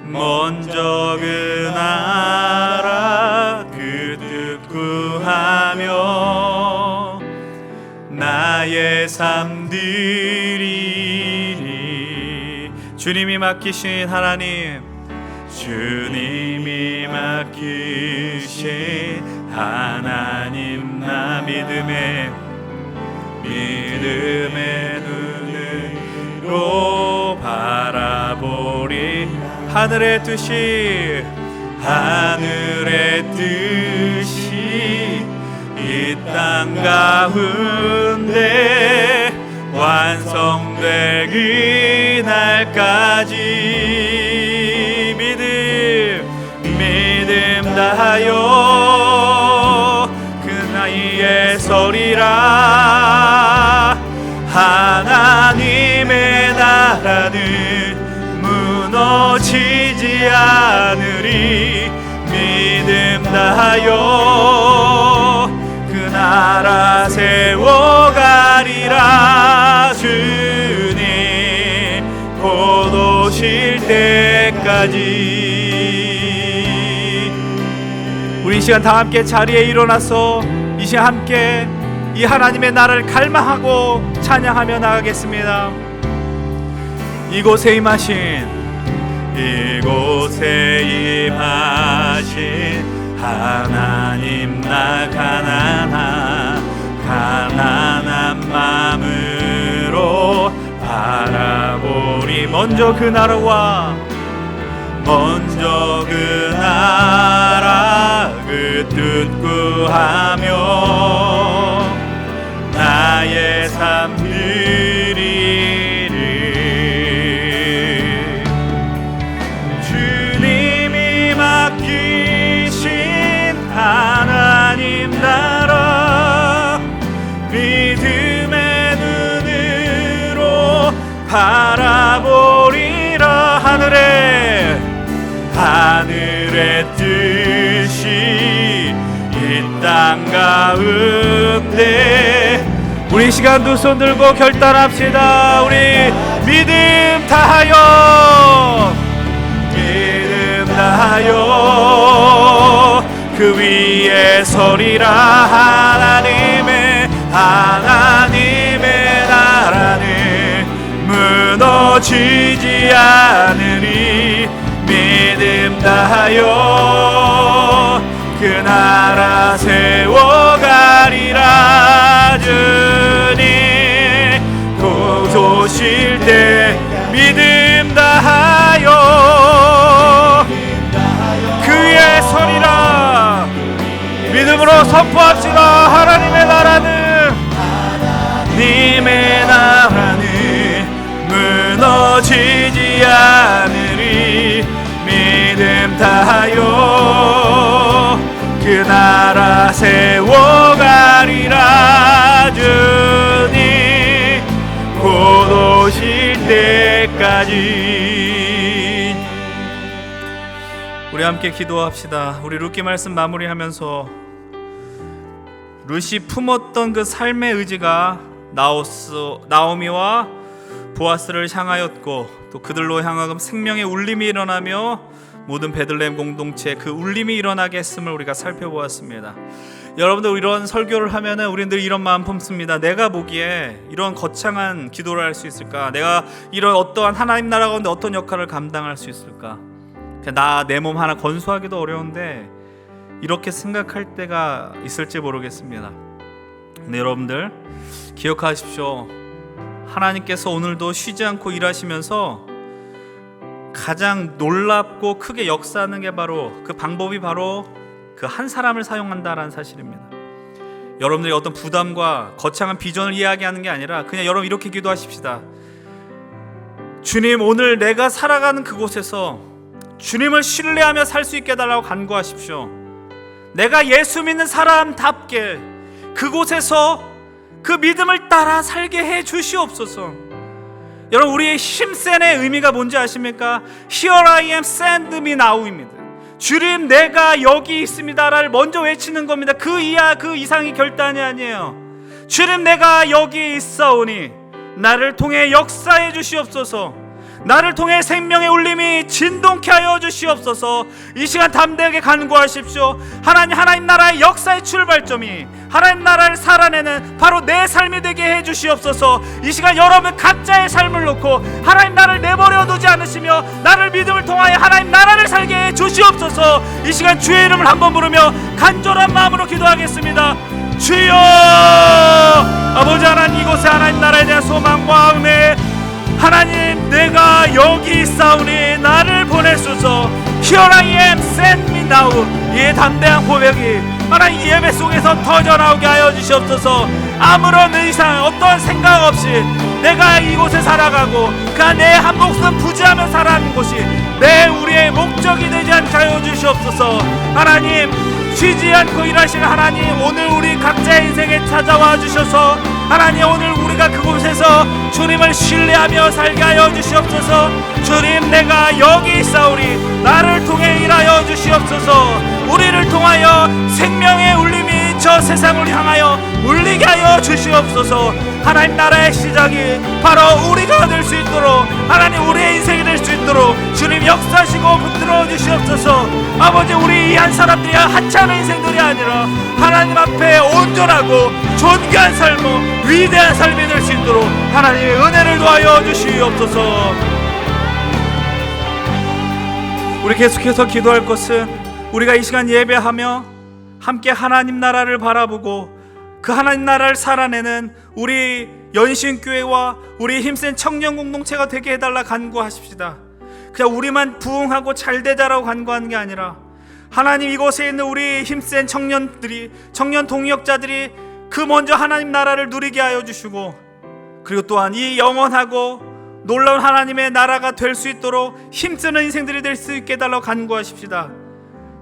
먼저 그 나라 그 뜻 구하며 나의 삶 드리리. 주님이 맡기신 하나님, 주님이 맡기신 하나님, 나 믿음의 눈으로 바라보리. 하늘의 뜻이 이 땅 가운데 완성되기 날 날까지 믿음 다하여 그 나이에 서리라. 하나님의 나라는 무너지지 않으리. 믿음 다하여 그 나라 세워가리라. 주님 곧 오실 때까지. 우리 이 시간 다 함께 자리에 일어나서 이 시간 함께 이 하나님의 나라를 갈망하고 찬양하며 나가겠습니다. 이곳에 임하신 하나님, 나 가난한 마음으로 바라보리. 먼저 그 나라 그 뜻 구하며 나의 삶 누리리. 주님이 맡기신 하나님 나라 믿음의 눈으로 바라보리라. 하늘의 뜻이 이 땅 가운데. 우리 이 시간 두 손 들고 결단합시다. 우리 믿음 다하여 그 위에 서리라. 하나님의 나라는 무너지지 않으리. 믿음 다하여 그 나라 세워가리라. 주님 곧 오실 때 믿음 다하여 그의 서리라. 믿음으로 선포합시다. 하나님의 나라는 무너지지 않으리. 믿음 다하여 그 나라 세워가리라. 주님 곧 오실 때까지. 우리 함께 기도합시다. 우리 룻기 말씀 마무리하면서 룻이 품었던 그 삶의 의지가 나오미와 보아스를 향하였고, 또 그들로 향하여 생명의 울림이 일어나며 모든 베들레헴 공동체에 그 울림이 일어나게 했음을 우리가 살펴보았습니다. 여러분들, 이런 설교를 하면은 우리는 이런 마음 품습니다. 내가 보기에 이런 거창한 기도를 할 수 있을까? 내가 이런 어떠한 하나님 나라 가운데 어떤 역할을 감당할 수 있을까? 내 몸 하나 건수하기도 어려운데 이렇게 생각할 때가 있을지 모르겠습니다. 근데 여러분들 기억하십시오. 하나님께서 오늘도 쉬지 않고 일하시면서 가장 놀랍고 크게 역사하는 게 바로 그 방법이 바로 그 한 사람을 사용한다라는 사실입니다. 여러분들이 어떤 부담과 거창한 비전을 이야기하는 게 아니라 그냥 여러분 이렇게 기도하십시다. 주님, 오늘 내가 살아가는 그곳에서 주님을 신뢰하며 살 수 있게 해달라고 간구하십시오. 내가 예수 믿는 사람답게 그곳에서 그 믿음을 따라 살게 해 주시옵소서. 여러분, 우리의 힘센의 의미가 뭔지 아십니까? Here I am, send me now입니다. 주님, 내가 여기 있습니다를 먼저 외치는 겁니다. 그 이하 그 이상이 결단이 아니에요. 주님, 내가 여기 있사오니 나를 통해 역사해 주시옵소서. 나를 통해 생명의 울림이 진동케 하여 주시옵소서. 이 시간 담대하게 간구하십시오. 하나님 나라의 역사의 출발점이 하나님 나라를 살아내는 바로 내 삶이 되게 해 주시옵소서. 이 시간 여러분 각자의 삶을 놓고 하나님 나라를 내버려 두지 않으시며 나를 믿음을 통하여 하나님 나라를 살게 해 주시옵소서. 이 시간 주의 이름을 한번 부르며 간절한 마음으로 기도하겠습니다. 주여, 아버지 하나님, 이곳에 하나님 나라에 대한 소망과 은혜, 하나님, 내가 여기 있사오니 나를 보내소서. Here I am, send me now. 이 담대한 고백이 하나님 예배 속에서 터져나오게 하여 주시옵소서. 아무런 의상, 어떤 생각 없이 내가 이곳에 살아가고 그가 내 한 목숨 부지하며 살아가는 것이 우리의 목적이 되지 않게 하여 주시옵소서. 하나님, 쉬지 않고 일하시는 하나님, 오늘 우리 각자의 인생에 찾아와 주셔서 하나님, 오늘 우리가 그곳에서 주님을 신뢰하며 살게 하여 주시옵소서. 주님, 내가 여기 있사오니 나를 통해 일하여 주시옵소서. 우리를 통하여 생명의 울림이 저 세상을 향하여 울리게 하여 주시옵소서. 하나님, 나라의 시작이 바로 우리가 될 수 있도록, 하나님, 우리의 인생이 될 수 있도록 주님 역사하시고 붙들어 주시옵소서. 아버지, 우리 이 한 사람들이 하찮은 인생들이 아니라 하나님 앞에 온전하고 존귀한 삶, 위대한 삶이 될 수 있도록 하나님의 은혜를 도하여 주시옵소서. 우리 계속해서 기도할 것은, 우리가 이 시간 예배하며 함께 하나님 나라를 바라보고 그 하나님 나라를 살아내는 우리 연신교회와 우리 힘센 청년 공동체가 되게 해달라 간구하십시다. 그냥 우리만 부흥하고 잘되자라고 간구하는 게 아니라 하나님, 이곳에 있는 우리 힘센 청년들이, 청년 동역자들이 그 먼저 하나님 나라를 누리게 하여 주시고, 그리고 또한 이 영원하고 놀라운 하나님의 나라가 될 수 있도록 힘쓰는 인생들이 될 수 있게 해달라고 간구하십시다.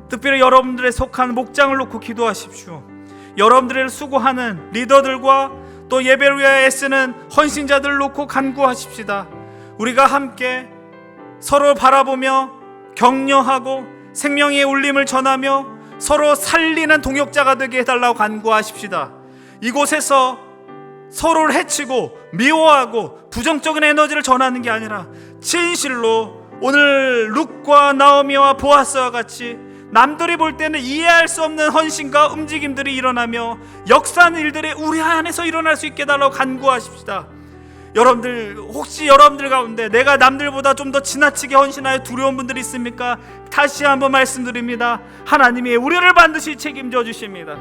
특별히 여러분들의 속한 목장을 놓고 기도하십시오. 여러분들의 수고하는 리더들과 또 예배를 위하여 애쓰는 헌신자들을 놓고 간구하십시다. 우리가 함께 서로 바라보며 격려하고 생명의 울림을 전하며 서로 살리는 동역자가 되게 해달라고 간구하십시다. 이곳에서 서로를 해치고 미워하고 부정적인 에너지를 전하는 게 아니라 진실로 오늘 룻과 나오미와 보아스와 같이 남들이 볼 때는 이해할 수 없는 헌신과 움직임들이 일어나며 역사하는 일들이 우리 안에서 일어날 수 있게 해달라고 간구하십시다. 여러분들, 혹시 여러분들 가운데 내가 남들보다 좀 더 지나치게 헌신하여 두려운 분들이 있습니까? 다시 한번 말씀드립니다. 하나님이 우리를 반드시 책임져 주십니다.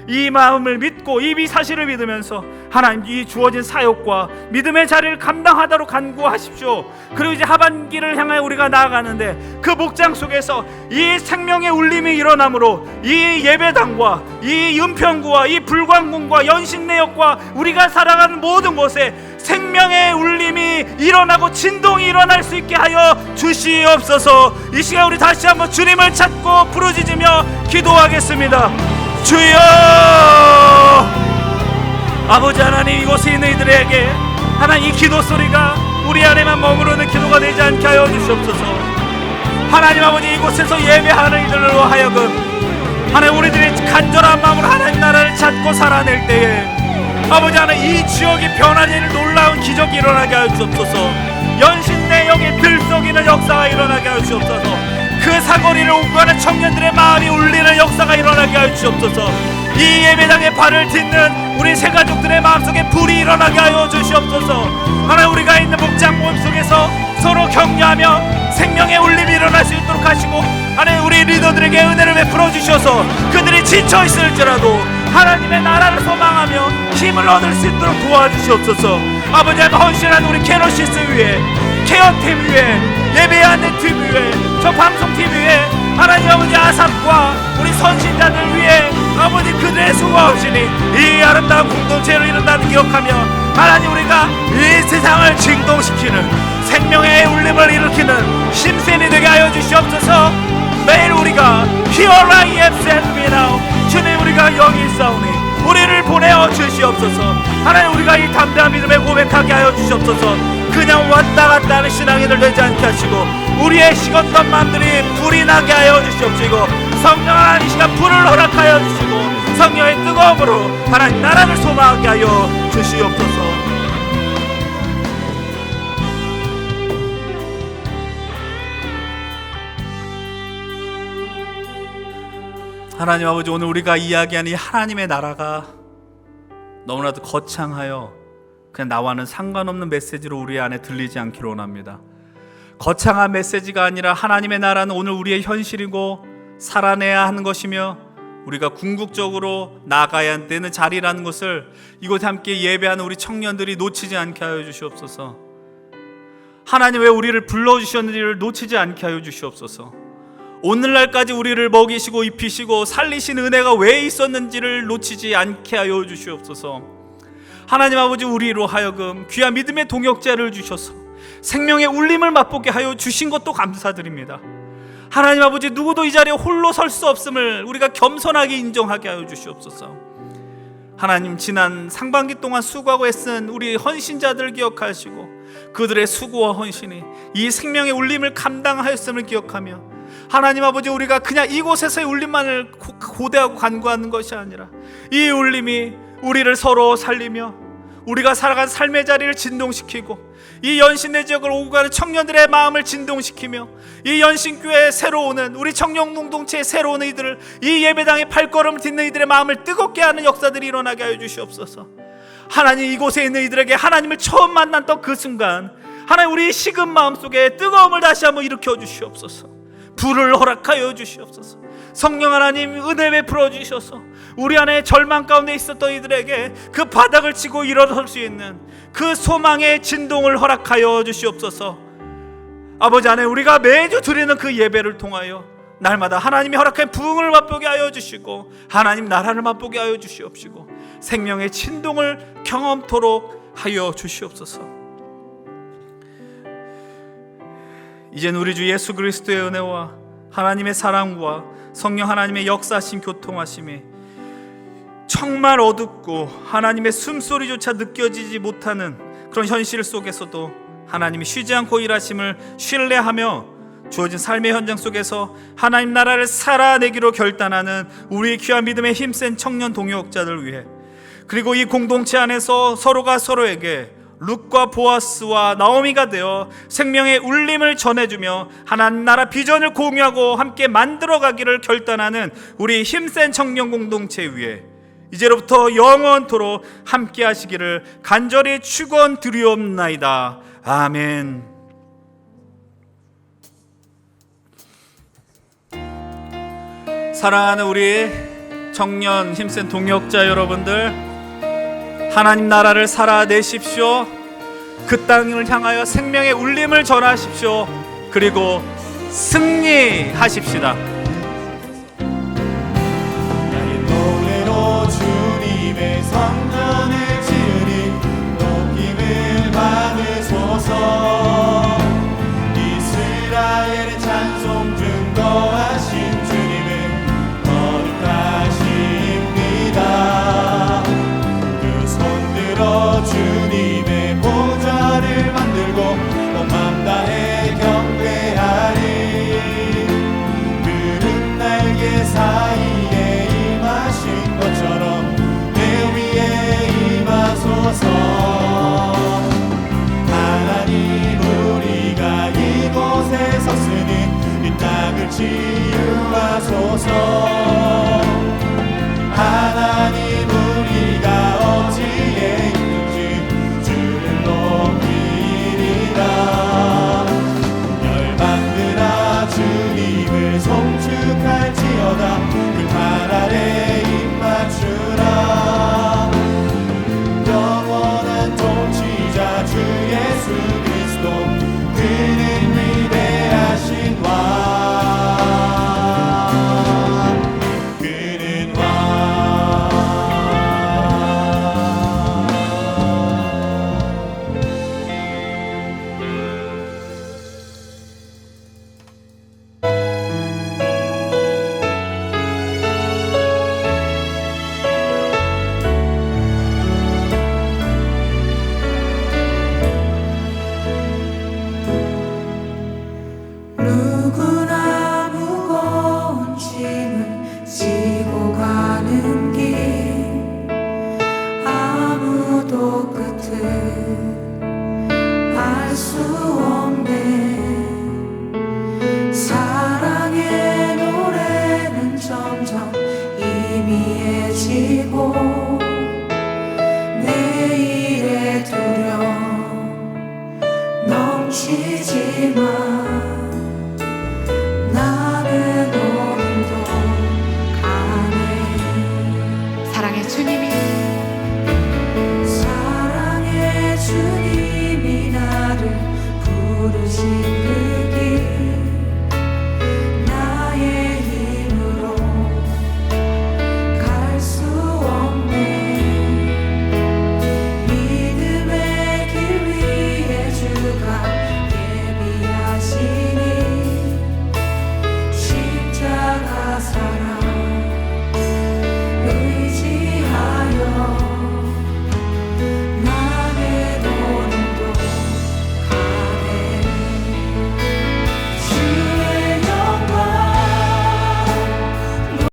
이 마음을 믿고 이 사실을 믿으면서 하나님, 이 주어진 사역과 믿음의 자리를 감당하도록 간구하십시오. 그리고 이제 하반기를 향하여 우리가 나아가는데 그 목장 속에서 이 생명의 울림이 일어나므로 이 예배당과 이 은평구와 이 불광궁과 연신내역과 우리가 살아가는 모든 곳에 생명의 울림이 일어나고 진동이 일어날 수 있게 하여 주시옵소서. 이 시간 우리 다시 한번 주님을 찾고 부르짖으며 기도하겠습니다. 주여, 아버지 하나님, 이곳에 있는 이들에게 하나님, 이 기도 소리가 우리 안에만 머무르는 기도가 되지 않게 하여 주시옵소서. 하나님 아버지, 이곳에서 예배하는 이들로 하여금 하나님, 우리들의 간절한 마음으로 하나님 나라를 찾고 살아낼 때에 아버지 하나님, 이 지역이 변화되는 놀라운 기적이 일어나게 하여 주옵소서. 연신내역의 들썩이는 역사가 일어나게 하여 주옵소서. 그 사거리를 오고 가는 청년들의 마음이 울리는 역사가 일어나게 하여 주옵소서. 이 예배당에 발을 딛는 우리 새 가족들의 마음속에 불이 일어나게 하여 주시옵소서. 하나님, 우리가 있는 목장 모임 속에서 서로 격려하며 생명의 울림이 일어날 수 있도록 하시고, 하나님, 우리 리더들에게 은혜를 베풀어 주셔서 그들이 지쳐 있을지라도 하나님의 나라를 소망하며 힘을 얻을 수 있도록 도와주시옵소서. 아버지 하나님, 헌신한 우리 캐노시스 위에, 케어팀 위에, 예배하는 팀 위에, 저 방송팀 위에, 하나님 아버지 아삽과 우리 선신자들 위에 아버지 그들의 수고가 없으니 이 아름다운 공동체를 이룬다는 기억하며 하나님, 우리가 이 세상을 진동시키는 생명의 울림을 일으키는 힘센이 되게 하여 주시옵소서. 매일 우리가 Here I am, send me now. 주님, 우리가 여기 있사오니 우리를 보내어 주시옵소서. 하나님, 우리가 이 담대한 믿음에 고백하게 하여 주시옵소서. 그냥 왔다 갔다 하는 신앙인들 되지 않게 하시고 우리의 식었던 마음들이 불이 나게 하여 주시옵시고, 성령 하나님, 이 시간 불을 허락하여 주시고 성령의 뜨거움으로 하나님 나라를 소망하게 하여 주시옵소서. 하나님 아버지, 오늘 우리가 이야기하는 이 하나님의 나라가 너무나도 거창하여 그냥 나와는 상관없는 메시지로 우리 안에 들리지 않기를 원합니다. 거창한 메시지가 아니라 하나님의 나라는 오늘 우리의 현실이고 살아내야 하는 것이며 우리가 궁극적으로 나아가야 되는 자리라는 것을 이곳에 함께 예배하는 우리 청년들이 놓치지 않게 하여 주시옵소서. 하나님, 왜 우리를 불러주셨는지를 놓치지 않게 하여 주시옵소서. 오늘날까지 우리를 먹이시고 입히시고 살리신 은혜가 왜 있었는지를 놓치지 않게 하여 주시옵소서. 하나님 아버지, 우리로 하여금 귀한 믿음의 동역자를 주셔서 생명의 울림을 맛보게 하여 주신 것도 감사드립니다. 하나님 아버지, 누구도 이 자리에 홀로 설 수 없음을 우리가 겸손하게 인정하게 하여 주시옵소서. 하나님, 지난 상반기 동안 수고하고 애쓴 우리 헌신자들을 기억하시고 그들의 수고와 헌신이 이 생명의 울림을 감당하였음을 기억하며, 하나님 아버지, 우리가 그냥 이곳에서의 울림만을 고대하고 간구하는 것이 아니라 이 울림이 우리를 서로 살리며 우리가 살아간 삶의 자리를 진동시키고 이 연신내 지역을 오고 가는 청년들의 마음을 진동시키며 이 연신교회에 새로 오는 우리 청년 공동체에 새로 오는 이들을, 이 예배당에 발걸음을 딛는 이들의 마음을 뜨겁게 하는 역사들이 일어나게 하여 주시옵소서. 하나님, 이곳에 있는 이들에게 하나님을 처음 만났던 그 순간 하나님, 우리 식은 마음 속에 뜨거움을 다시 한번 일으켜 주시옵소서. 불을 허락하여 주시옵소서. 성령 하나님, 은혜 베풀어 주셔서 우리 안에 절망 가운데 있었던 이들에게 그 바닥을 치고 일어설 수 있는 그 소망의 진동을 허락하여 주시옵소서. 아버지 안에 우리가 매주 드리는 그 예배를 통하여 날마다 하나님이 허락한 부흥을 맛보게 하여 주시고 하나님 나라를 맛보게 하여 주시옵시고 생명의 진동을 경험토록 하여 주시옵소서. 이젠 우리 주 예수 그리스도의 은혜와 하나님의 사랑과 성령 하나님의 역사하심 교통하심이 정말 어둡고 하나님의 숨소리조차 느껴지지 못하는 그런 현실 속에서도 하나님이 쉬지 않고 일하심을 신뢰하며 주어진 삶의 현장 속에서 하나님 나라를 살아내기로 결단하는 우리 귀한 믿음의 힘센 청년 동역자들 위해, 그리고 이 공동체 안에서 서로가 서로에게 룻과 보아스와 나오미가 되어 생명의 울림을 전해주며 하나님 나라 비전을 공유하고 함께 만들어가기를 결단하는 우리 힘센 청년 공동체 위에 이제로부터 영원토록 함께 하시기를 간절히 축원드리옵나이다. 아멘. 사랑하는 우리 청년 힘센 동역자 여러분들, 하나님 나라를 살아내십시오. 그 땅을 향하여 생명의 울림을 전하십시오. 그리고 승리하십시다. 나의 노래로 주님의 성전을 지으니 높임을 받으소서. 이스라엘의 찬송 증거하신 주님은 거룩하십니다. 두 손 들어 주님의 보좌를 만들고 온 맘 다해 경배하리. 푸른 날개 사이에 임하신 것처럼 내 위에 임하소서. 하나님, 우리가 이곳에 섰으니 이 땅을 치유하소서.